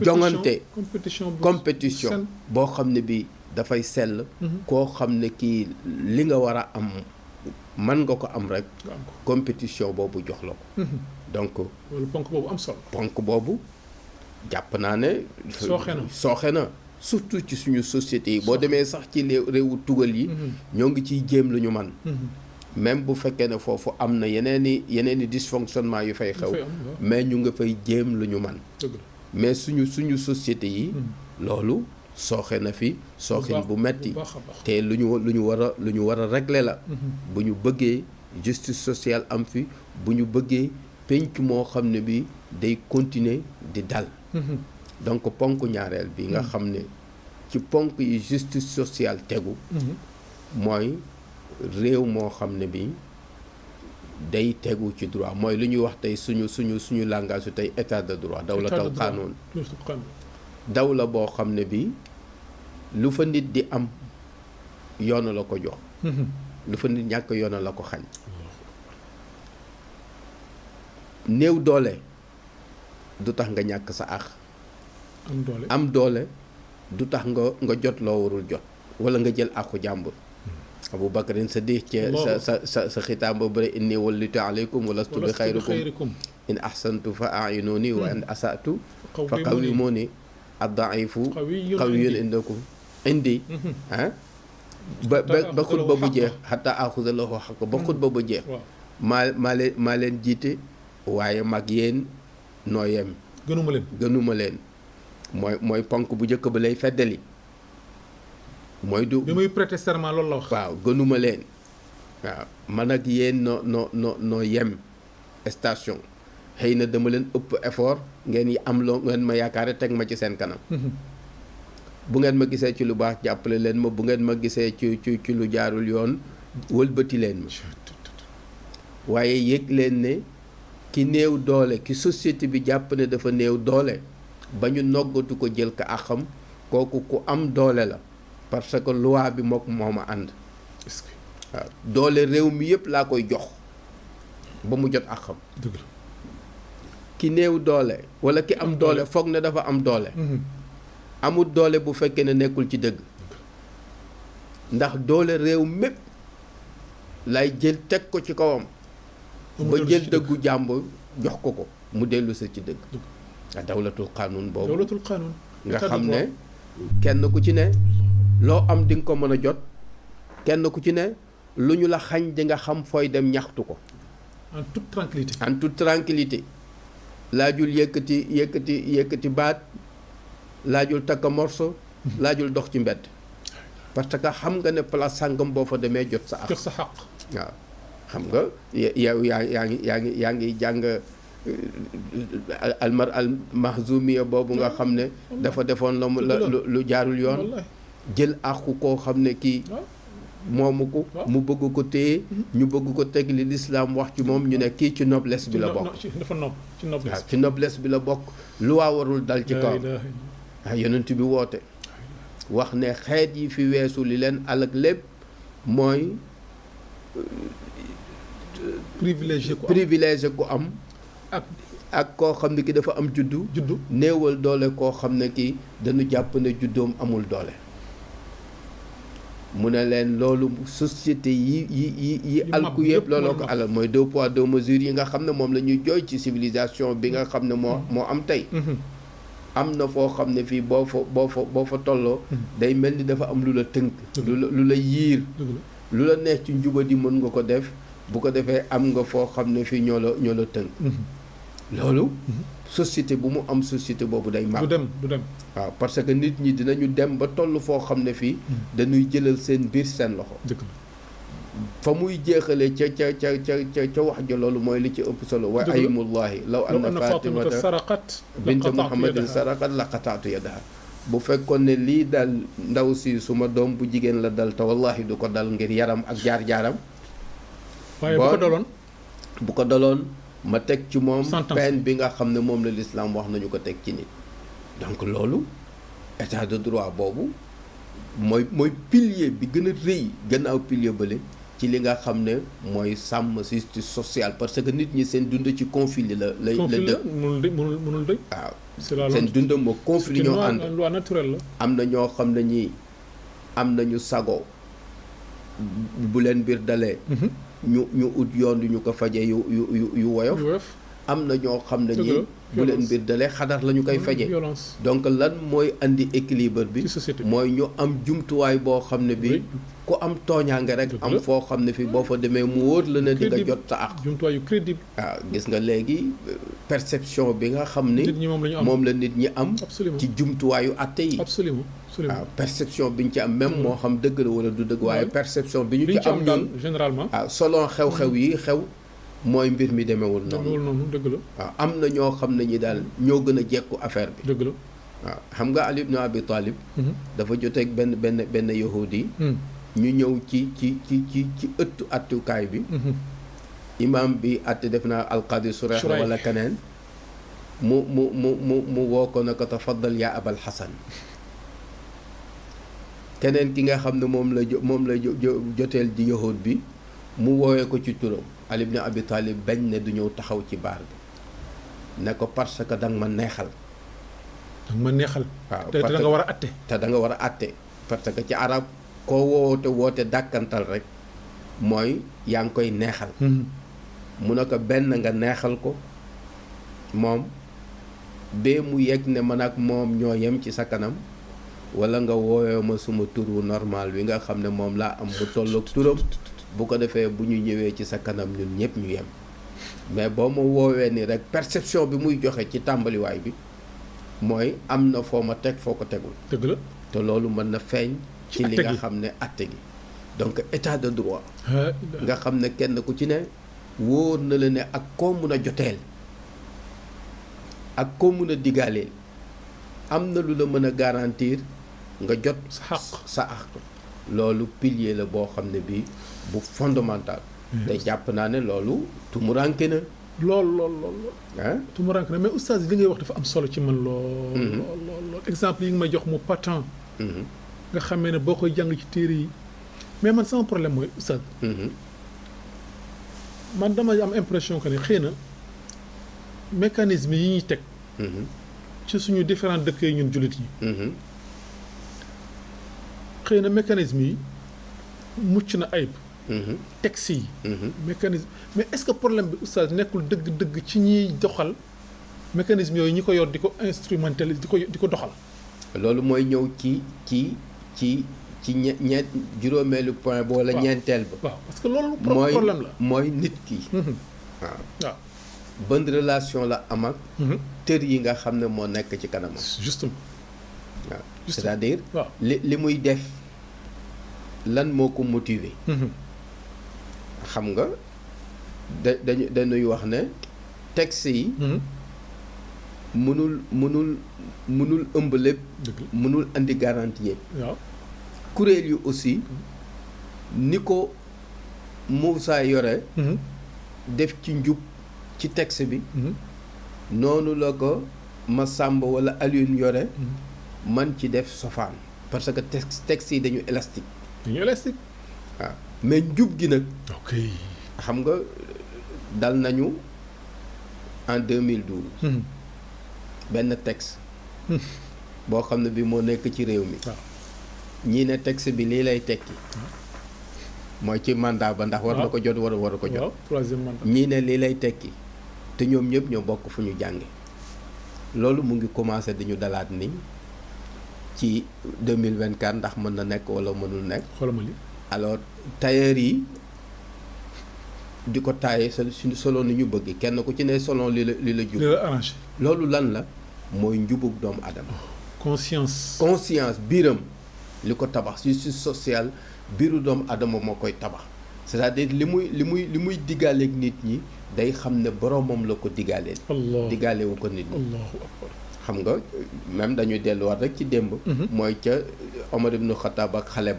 [SPEAKER 2] jongante compétition boo xam ne bii dafay sell koo xam ne kii li nga war a am mën nga ko am rek compétition boobu jox la ko donc
[SPEAKER 1] loolu ponk boobu am solo
[SPEAKER 2] ponk boobu jàpp naa ne sooxe na surtout ci suñu société yi boo demee sax ci réewu tugal yi ñoo ngi ciy jéem lu ñu man même bu fekkee ne foofu am na yeneen i dysfonctionnement yu fay xew mais ñu nga fay jéem lu ñu man mais suñu société yi loolu sooxe na fi sooxin bu metti te lu ñu war a régler la bu ñu bëggee justice sociale am fi bu ñu bëggee penc moo xam ne bi day continuer di dal donc ponk ñaareel bi nga xam ne ci ponk yi justice sociale tegu mooy réew moo xam ne bi day tegu ci droit mooy lu ñuy wax tey suñu langage su tey état de droit dawlatal qaanuun dawla boo xam ne bi lu fa nit di am yoon la ko jox lu fa nit ñàkk yoon la ko xañ néew doole du tax nga ñàkk sa àq am doole du tax nga jot loo warul jot wala nga jël àqu jàmbur Abu Bakrin sa diix ci sa xitaam ba bëri inni wallitu aleykum wa lastu bi xayrikum in ahsantu fa a'inuni wa in asatu fa qawwimuni ad-da'ifu qawiyyun indakum indi ba xutba bu jeex hatta axuza lahu haqq ba xutba bu jeex maa leen jiite waaye mag yéen noo yem gënuma leen mooy ponk bu njëkk ba lay feddali mooy du
[SPEAKER 1] bi muy prêter serment loolu la wax
[SPEAKER 2] waaw gënuma leen waaw man ak yéen noo yem station xëy na dama leen ëpp effort ngeen yi am loo ngeen ma yaakaare teg ma ci seen kanam bu ngeen ma gisee ci lu baax jàppale leen ma bu ngeen ma gisee ci lu jaarul yoon wëlbati leen ma waaye yëg leen ne ki néew doole ki société bi jàpp ne dafa néew doole ba ñu noggatu ko jël ko àqam kooku ku am doole la parce que loi bi mook moo ma ànd waaw doole réew mi yëpp laa koy jox ba mu jot àqam ki néew doole walla ki am doole foog ne dafa am doole amul doole bu fekkee ne nekkul ci dëgg ndax doole réew mépp lay jël teg ko ci kawam ba jël dëggu jàmbur jox ko mu dellu sa ci dëgg a dawlatul qaanuun boobu nga xam ne kenn ku ci ne loo am di nga ko mën a jot kenn ku ci ne lu ñu la xañ di nga xam fooy dem ñaxtu ko
[SPEAKER 1] en toute
[SPEAKER 2] tranquillité laajul yëkkati baat laajul takk morso laajul dox ci mbedd parce que xam nga ne place sàngam boo fa demee jot sa xaq waaw xam nga yow yaa ngi jàng almar al mahzumiya boobu nga xam ne dafa defoon lu jaarul yoon jël àqu koo xam ne kii moomu ko mu bëgg ko téye ñu bëgg ko teg li lislaam wax ci moom ñu ne kii ci noblesse bi la bokk ci noblesse bi la bokk lu waa warul dal ci kaw yonent bi woote wax ne xeet yi fi weesu li leen alak lépp mooy privilégié ku am ak koo xam ne ki dafa am juddu néewal doole koo xam ne ki dañu jàpp ne juddoom amul doole mu ne leen loolu société yi alku yëpp looloo ko alal mooy 2 poids 2 mesures yi nga xam ne moom la ñuy jooy ci civilisation bi nga xam ne moo am tey am na foo xam ne fii boo fa tolloo day mel ni dafa am lu la tënk lu la yiir lu la neex ci njubadi mën nga ko def bu ko defee am nga foo xam ne fii ñoo la tënk loolu société bu mu am société boobu day mag
[SPEAKER 1] du dem
[SPEAKER 2] waaw parce que nit ñi dinañu dem ba toll foo xam ne fii dañuy jëlal seen biir seen loxo fa muy jeexale ca wax ja loolu mooy li ci ëpp solo wa aymullahi law anna fatimata saraqat bint muhammadin saraqat la qataatu yadaha bu fekkoon ne lii dal ndaw si suma doom bu jigéen la dal te wallahi du ko dal ngir yaram ak jaar-jaaram
[SPEAKER 1] waaye
[SPEAKER 2] bu ko daloon ma teg ci moom peine bi nga xam ne moom la lislaam wax nañu ko teg ci nit donc loolu état de droit boobu mooy pilier bi gën a rëy gannaaw pilier bële ci li nga xam ne mooy sàmm justice sociale parce que nit ñi seen dund ci conflit la dëkk
[SPEAKER 1] mënul dëkk
[SPEAKER 2] waaw seen dund moo conflit ñoo ànd
[SPEAKER 1] loi naturelle la
[SPEAKER 2] am na ñoo xam ne ñi am nañu sago bu leen mbir dalee ñu ut yoon yu ñu ko faje yu woyof am na ñoo xam ne ñi bu leen mbir dalee xadar la ñu koy faje donc lan mooy andi équilibre bi mooy ñu am jumtuwaay boo xam ne bi ku am tooñaange rek am foo xam ne fi boo fa demee mu wóor la ne di nga jot sa ak
[SPEAKER 1] jumtuwaay yu crédible
[SPEAKER 2] waaw gis nga léegi perception bi nga xam ni moom la nit ñi am ci jumtuwaayu atte yi waaw perception bi ñu ci am même moo xam dëgg la wala du dëgg waaye perception bi ñu ci am ñun
[SPEAKER 1] généralement
[SPEAKER 2] waaw selon xew-xew yi xew mooy mbir mi demewul noonu
[SPEAKER 1] dëgg la
[SPEAKER 2] waaw am na ñoo xam ne ñi daal ñoo gën a jekku affaire bi
[SPEAKER 1] dëgg la
[SPEAKER 2] waaw xam nga Ali ibn Abi Talib dafa joteeg benn yahudi ñu ñëw ci ëttu attukaay bi imam bi atte def naa alqadi Surayh wala keneen mu woo ko na ko tafaddal yaa abal xasan keneen ki nga xam ne moom la joteel di yahud bi mu woowee ko ci turam Ali ibn Abi Talib bañ ne du ñëw taxaw ci baar bi ne ko parce que danga ma neexal waaw
[SPEAKER 1] te da nga war a atte
[SPEAKER 2] te da nga war a atte parce que ci arab koo woote dàkkantal rek mooy yaa ngi koy neexal mu ne ko benn nga neexal ko moom bee mu yegg ne man ak moom ñoo yem ci sa kanam wala nga woowee ma suma tur wu normal bi nga xam ne moom laa am mu tolloog turam bu ko defee bu ñu ñëwee ci sa kanam ñun ñëpp ñu yem mais boo ma woowee ni rek perception bi muy joxe ci tàmbaliwaay bi mooy am na foo ma teg foo ko tegul
[SPEAKER 1] dëgg la
[SPEAKER 2] te loolu mën na feeñ ci li nga xam ne atte gi donc état de droit nga xam ne kenn ku ci ne wóor na la ne ak koo mun a joteel ak koo mun a digaaleel am na lu la mën a garantir nga jot sa àq loolu pilier la boo xam ne bii bu fondamental te jàpp naa ne loolu tumuranke na
[SPEAKER 1] lool
[SPEAKER 2] ah
[SPEAKER 1] tumuranke na mais oustaz li ngay wax dafa am solo ci man lool exemple yi nga may jox mu patent nga xamee ne boo koy jàng ci téere yi mais man sama problème mooy oustaz man dama am impression que ne xëy na mécanisme yi ñuy teg ci suñu différents dëkk yi ñun jullit yi xëy na mécanisme yi mucc na ayib texte yi mécanisme mais est-ce que problème bi oustaz nekkul dëgg-dëgg ci ñiy doxal mécanisme yooyu ñi ko yor di ko instrumentaliser di ko doxal
[SPEAKER 2] loolu mooy ñëw ci juróomeelu point ba wala ñeenteel ba
[SPEAKER 1] waaw parce que loolu problème la
[SPEAKER 2] mooy nit ki waaw ban relation la am ak tër yi nga xam ne moo nekk ci kanamam
[SPEAKER 1] justement
[SPEAKER 2] waaw c'est-à-dire li muy def lan moo ko motiver xam nga dañuy wax ne texte yi mënul ëmb lépp mënul andi garantie yëpp
[SPEAKER 1] waaw
[SPEAKER 2] kuréel yu aussi ni ko Moussa yore def ci njub ci texte bi noonu la ko Massamba wala Alioune yore man ci def sofaan parce que texte yi dañu élastique waaw mais njub gi nag
[SPEAKER 1] ok
[SPEAKER 2] xam nga dal nañu en 2012 benn texte boo xam ne bi moo nekk ci réew mi ñii ne texte bi lii lay tekki mooy ci mandat ba ndax war na ko jot war ko jot
[SPEAKER 1] troisième mandat
[SPEAKER 2] ñii ne lii lay tekki te ñoom ñëpp ñoo bokk fu ñu jànge loolu mu ngi commencé di ñu dalaat ni ci 2024 ndax mën na nekk wala mënul nekk
[SPEAKER 1] xoolama li
[SPEAKER 2] alors tailleur yi di ko taaye suñu solo ni ñu bëgg kenn ku ci ne selon li la jub
[SPEAKER 1] arrangé
[SPEAKER 2] loolu lan la mooy njubug doomu adama
[SPEAKER 1] conscience
[SPEAKER 2] biiram li ko tabax justice sociale biiru doomu adama moo koy tabax c'est-à-dire li muy diggaaleeg nit ñi day xam ne boromam la ko diggaaleel diggaalewu ko nit ñi
[SPEAKER 1] allahu akbar
[SPEAKER 2] xam nga même dañuy delluwaat rek ci démb mooy ca Omar ibn Khattab ak xale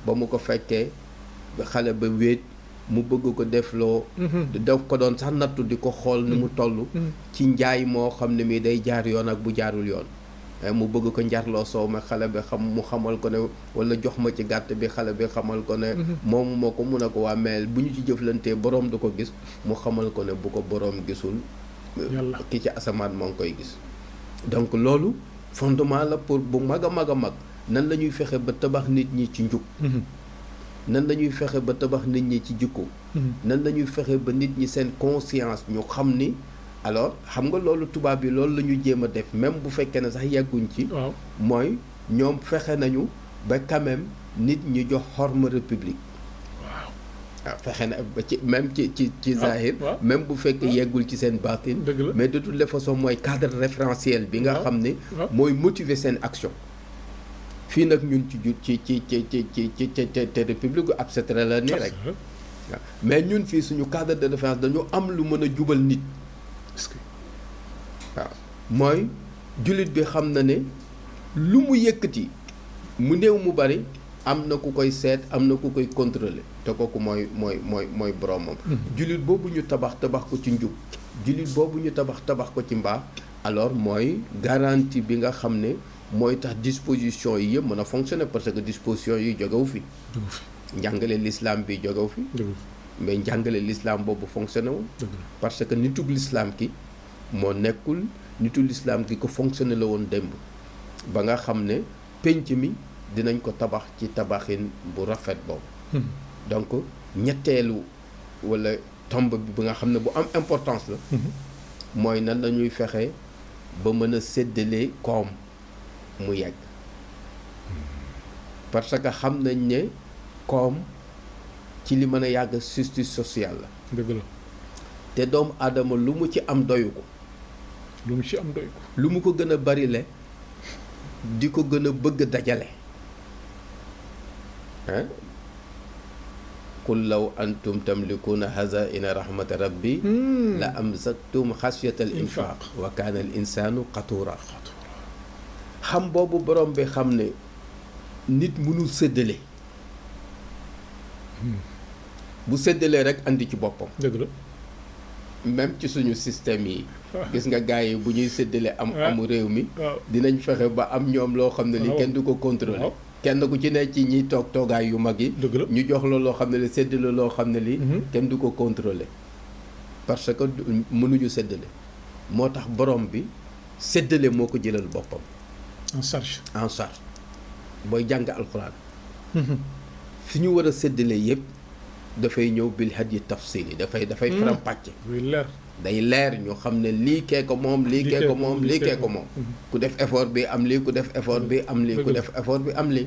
[SPEAKER 2] ba mu ko fekkee xale ba wéet mu bëgg ko defloo daf ko doon sax nattu di ko xool ni mu toll ci njaay moo xam ne mi day jaar yoon ak bu jaarul yoon mu bëgg ko njarloo soow ma xale bi mu xamal ko ne wala jox ma ci gàtt bi xale bi xamal ko ne moomu moo ko mun a ko waa meel bu ñu ci jëflantee boroom du ko gis mu xamal ko ne bu ko boroom gisul ki ci asamaan moo ngi koy gis donc loolu fondement la pour bu mag a mag nan la ñuy fexe ba tabax nit ñi ci njub nan la ñuy fexe ba tabax nit ñi ci jikko nan la ñuy fexe ba nit ñi seen conscience ñu xam ni alors xam nga loolu tubaab bi loolu la ñu jéem a def même bu fekkee ne sax yegguñ ci mooy ñoom fexe nañu ba quand même nit ñi jox xorma république waaw fexe na ba ci même ci zahir même bu fekkee yeggul ci seen baatin mais de toutes les façons mooy cadre référentiel bi nga xam ne mooy motiver seen action fii nag ñun ci république abstrait la nii rek waaw mais ñun fii suñu cadre de référence dañu am lu mën a jubal nit waaw mooy jullit bi xam na ne lu mu yëkkati mu néew mu bari am na ku koy seet am na ku koy contrôler te kooku mooy boromam. jullit boobu ñu tabax ko ci njub jullit boobu ñu tabax ko ci mbaax alors mooy garantie bi nga xam ne mooy tax disposition yi yëpp mën a fonctionner parce que disposition yi jógewu fi njàngale l'islam bi jógewu fi mais njàngale l'islam boobu fonctionné wul parce que nitug l'islam ki moo nekkul nitug l'islam ki ko fonctionné la woon démb ba nga xam ne penc mi dinañ ko tabax ci tabaxin bu rafet boobu donc ñetteelu wala tomb bi nga xam ne bu am importance la mooy nan la ñuy fexe ba mën a séddale koom mu yegg parce que xam nañ ne koom ci li mën a yàgg justice sociale la
[SPEAKER 1] dëgg la
[SPEAKER 2] te doomu aadama lu mu ci am doyu ko lu mu ko gën a bari le di ko gën a bëgg dajale qul law antum tamlikuuna hazaa'ina rahmati rabbi la amsaktum xashyata al infaq wa kaana al insaanu qatuura xam boobu borom bi xam ne nit mënul séddale bu séddalee rek andi ci boppam
[SPEAKER 1] dëgg la
[SPEAKER 2] même ci suñu système yi gis nga gars yi bu ñuy séddale amu réew mi dinañ fexe ba am ñoom loo xam ne li kenn du ko contrôler kenn ku ci ne ci ñiy toogaay yu mag yi ñu jox la loo xam ne li séddale loo xam ne li kenn du ko contrôler parce que mënuñu séddale moo tax borom bi séddale moo ko jëlal boppam
[SPEAKER 1] en charge
[SPEAKER 2] booy jàng alxuraan fi ñu war a séddale yëpp dafay ñëw bil hadyi tafsil yi dafay faram pàcce day leer ñu xam ne lii kee ko moom lii kee ko moom lii kee ko moom ku def effort bi am lii ku def effort bi am lii ku def effort bi am lii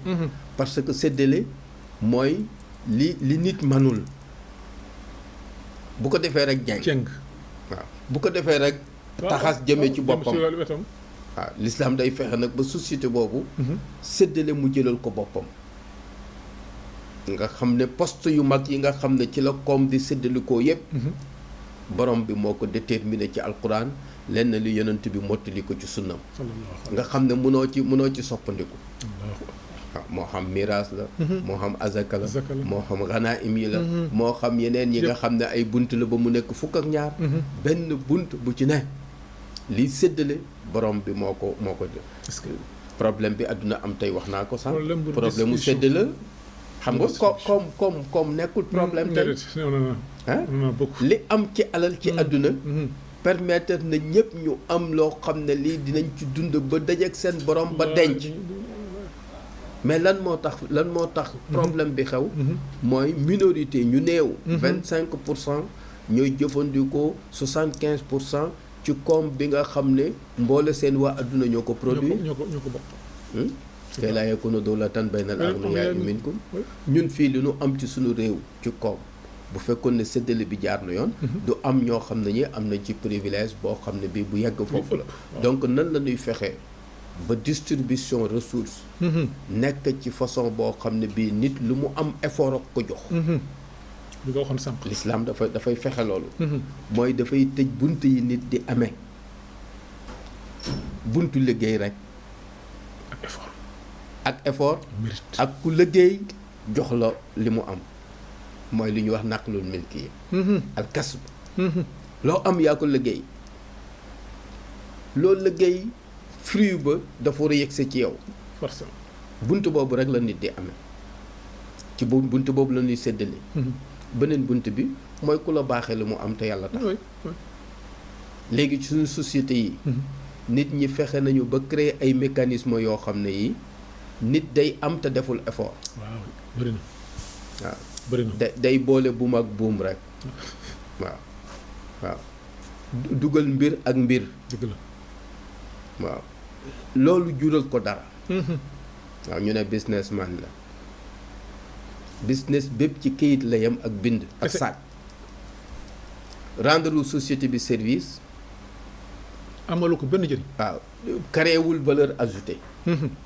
[SPEAKER 2] parce que séddale mooy li nit manul bu ko defee rek jeng waaw bu ko defee rek taxas jëme ci boppam waaw l'islam day fexe nag ba société boobu séddale mu jëlal ko boppam nga xam ne poste yu mag yi nga xam ne ci la koom di séddalikoo yëpp borom bi moo ko déterminé ci alquran lenn li yonent bi mottali ko ci sunnam nga xam ne mënoo ci soppandiku waaw moo xam miraas la moo xam azaka la moo xam ganaim yi la moo xam yeneen yi nga xam ne ay bunt la ba mu nekk fukk ak ñaar benn bunt bu ci ne liy séddale borom bi moo ko def problème bi àdduna am tey wax naa ko sax problème mu séddale xam nga koom nekkul problème tey li am ci alal ci àdduna permettre na ñëpp ñu am loo xam ne lii dinañ ci dund ba dajeek seen borom ba denc mais lan moo tax problème bi xew mooy minorité ñu néew 25% ñooy jëfandikoo 75% ci koom bi nga xam ne mboole seen waa àdduna ñoo ko produit
[SPEAKER 1] ñoo ko bokk
[SPEAKER 2] kay laa yakunu dawlatan baynal aghniyaa minkum ñun fii li ñu am ci suñu réew ci koom bu fekkoon ne séddale bi jaar na yoon du am ñoo xam ne ñi am nañ ci privilège boo xam ne bii bu yegg foofu la donc nan la ñuy fexe ba distribution ressource nekk ci façon boo xam ne bii nit lu mu am effort ak ko jox
[SPEAKER 1] li nga waxoon sànq
[SPEAKER 2] l'islam dafay fexe loolu mooy dafay tëj bunt yi nit di amee buntu liggéey rek ak effort ak ku liggéey jox la li mu am mooy li ñuy wax naqlul milki yi al kasb loo am yaa ko liggéey loo liggéey fruit ba dafa war a yegsi ci yow
[SPEAKER 1] forcément
[SPEAKER 2] bunt boobu rek la nit di amee ci bunt boobu la ñuy séddale beneen bunt bi mooy ku la baaxee lu mu am te yàlla tax léegi ci suñu société yi nit ñi fexe nañu ba créer ay mécanismes yoo xam ne yi nit day am te deful effort.
[SPEAKER 1] waaw bëri na.
[SPEAKER 2] waaw
[SPEAKER 1] bëri na
[SPEAKER 2] day boole buum ak buum rek. waaw dugal mbir ak mbir.
[SPEAKER 1] dëgg la.
[SPEAKER 2] waaw loolu jural ko dara. waaw ñu ne businessman la. business bépp ci këyit la yem ak bind. ak sac. rendre société bi service.
[SPEAKER 1] amalu ko benn njëriñ.
[SPEAKER 2] waaw créewul valeur ajoutée.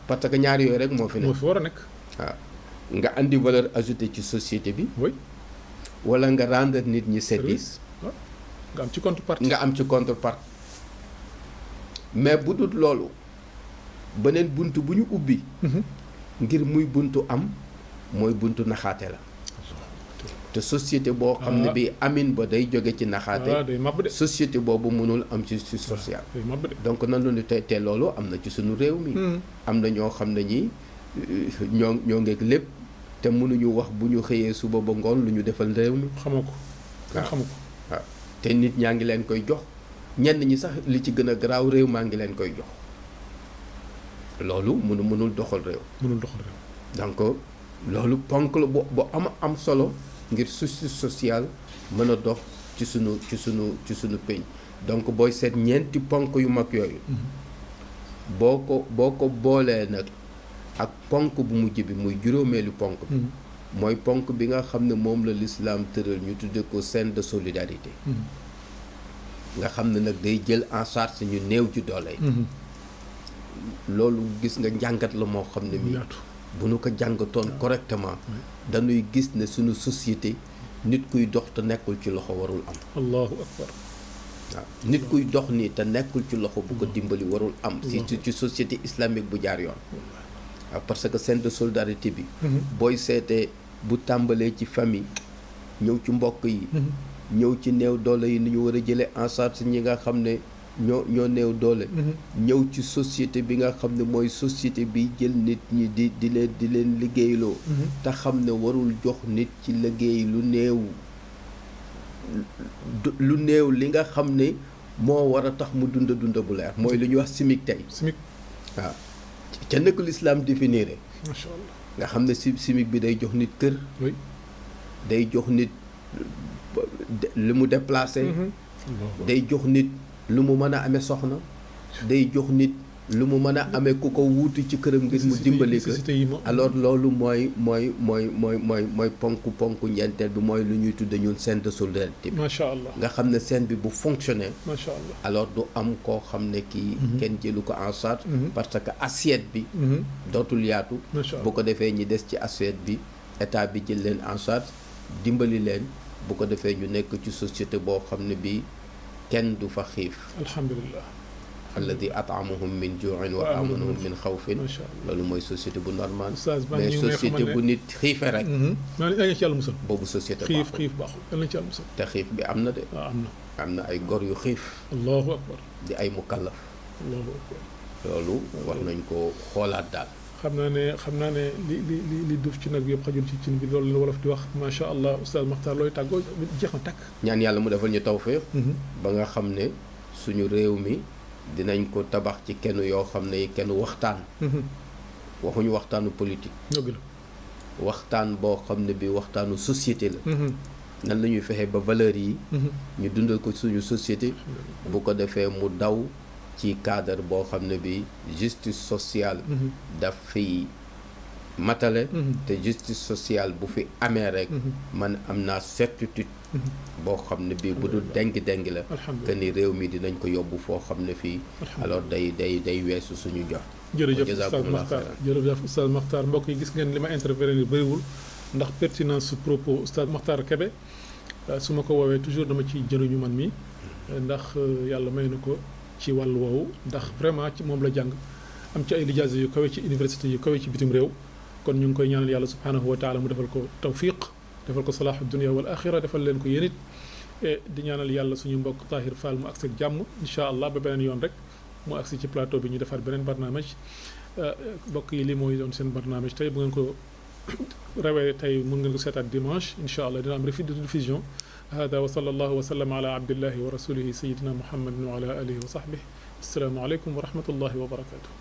[SPEAKER 2] parce que ñaar yooyu rek moo fi nekk.
[SPEAKER 1] moo fi war a nekk.
[SPEAKER 2] waaw nga andi valeur ajoutée ci société bi.
[SPEAKER 1] oui.
[SPEAKER 2] wala nga rendre nit ñi service.
[SPEAKER 1] nga am ci contrepartie.
[SPEAKER 2] nga am ci contrepartie. mais bu dul loolu beneen bunt bu ñu ubbi. ngir muy buntu am mooy buntu naxaate la. te société boo xam ne bi amin ba day jóge ci naxaate.
[SPEAKER 1] day màbb de.
[SPEAKER 2] société boobu mënul am justice sociale.
[SPEAKER 1] day màbb de.
[SPEAKER 2] donc nan la ñu te loolu am na ci suñu réew mi. am na ñoo xam ne ñi ñoo ngeeg lépp te mënuñu wax bu ñu xëyee suba ba ngoon lu ñu defal réew mi.
[SPEAKER 1] xamoo ko.
[SPEAKER 2] waaw
[SPEAKER 1] xamu ko.
[SPEAKER 2] waaw te nit ñaa ngi leen koy jox ñenn ñi sax li ci gën a garaaw réew maa ngi leen koy jox loolu mënul doxal réew.
[SPEAKER 1] mënul doxal réew.
[SPEAKER 2] donc loolu ponk la bu am solo ngir justice sociale mën a dox ci sunu peñ donc booy seet ñeenti ponk yu mag yooyu. boo ko boolee nag ak ponk bu mujj bi muy juróomeelu ponk bi. mooy ponk bi nga xam ne moom la l'islam tëral ñu tudde ko scène de solidarité. nga xam ne nag day jël en charge ñu néew ci doole. loolu gis nga njàngat la moo xam ne mi bu nu ko jàngatoon correctement dañuy gis ne suñu société nit kuy dox te nekkul ci loxo warul am.
[SPEAKER 1] allahu akbar.
[SPEAKER 2] waaw nit kuy dox nii te nekkul ci loxo bu ko dimbali warul am. ci société islamique bu jaar yoon. waaw parce que scène de solidarité bi. booy seetee bu tàmbalee ci famille ñëw ci mbokk yi. ñëw ci néew doole yi ni ñu war a jëlee en charge ñi nga xam ne ñoo néew doole. ñëw ci société bi nga xam ne mooy société bi jël nit ñi di leen liggéeyloo. te xam ne warul jox nit ci liggéey lu néew li nga xam ne moo war a tax mu dund bu leer mooy lu ñuy wax SMIC tey.
[SPEAKER 1] SMIC
[SPEAKER 2] waaw ca nekk l'islam définir.
[SPEAKER 1] macha allah
[SPEAKER 2] nga xam ne SMIC bi day jox nit kër.
[SPEAKER 1] oui.
[SPEAKER 2] day jox nit lu mu déplacé. day jox nit lu mu mën a amee soxna. day jox nit lu mu mën a amee ku ko wuutu ci këram ngir mu dimbali ko. alors loolu mooy ponk ñeenteel bi mooy lu ñuy tudde ñun scène de solidarité.
[SPEAKER 1] macha allah
[SPEAKER 2] nga xam ne scène bi bu fonctionné.
[SPEAKER 1] macha allah
[SPEAKER 2] alors du am koo xam ne kii. kenn jëlu ko en charge. parce que assiette bi. dootul yaatu. bu ko defee ñi des ci assiette bi état bi jël leen en charge dimbali leen bu ko defee ñu nekk ci société boo xam ne bii kenn du fa xiif.
[SPEAKER 1] alhamdulilah.
[SPEAKER 2] alladi at'amahum min ju'in wa amanahum min xawfin. loolu mooy société bu normal. mais société bu nit xiifee rek.
[SPEAKER 1] yàlla ci yàlla musal.
[SPEAKER 2] boobu société baaxul
[SPEAKER 1] xiif baaxul yàlla ci yàlla musal.
[SPEAKER 2] te xiif bi am na de. am na ay gor yu xiif.
[SPEAKER 1] allahu akbar.
[SPEAKER 2] di ay mukallaf.
[SPEAKER 1] allahu akbar.
[SPEAKER 2] loolu war nañ ko xoolaat daal.
[SPEAKER 1] xam naa ne li duuf ci nag bi yëpp xajul ci cin bi loolu la wolof di wax macha allah oustaz Makhtar looy tàggoo jeex na tàkk.
[SPEAKER 2] ñaan yàlla mu defal ñu tawfeex. ba nga xam ne suñu réew mi dinañ ko tabax ci kenn yoo xam ne kenn waxtaan. waxuñu waxtaanu politique.
[SPEAKER 1] dëgg la.
[SPEAKER 2] waxtaan boo xam ne bi waxtaanu société la. nan la ñuy fexe ba valeurs yi. ñu dundal ko suñu société. bu ko defee mu daw. ci cadre boo xam ne bi justice sociale daf fi matale te justice sociale bu fi amee rek man am naa certitude boo xam ne bi bu dul déng la que ni réew mi dinañ ko yóbbu foo xam ne fii alors day weesu suñu jox
[SPEAKER 1] jërëjëf Oustaz Makhtar jërëjëf Oustaz Makhtar mbokk yi gis ngeen li ma intervenir bëriwul ndax pertinence su propos Oustaz Makhtar Kébé su ma ko woowee toujours dama ciy jëriñu man mi ndax yàlla may na ko ci wàllu woowu ndax vraiment ci moom la jàng am ci ay lijaasa yu kawe ci université yu kawe ci bitim réew kon ñu ngi koy ñaanal yàlla subhanahu wa taala mu defal ko tawfiq defal ko salaahu dunia wal axira defal leen ko yéen it di ñaanal yàlla suñu mbokk Tahir Fall mu agsi ak jàmm incha allah ba beneen yoon rek mu agsi ci plateau bi ñu defaat beneen barnaamaj mbokk yi lii mooy doon seen barnaamaj tey bu ngeen ko rawee tey mun ngeen ko seetaat dimanche incha allah dina am rediffusion hada wa sallallahu wa sallam ala abdillahi wa rasulihi sayidina muhammadin wa ala alihi wa sahbihi assalaamu aleykum wa rahmatullahi wa barakatuh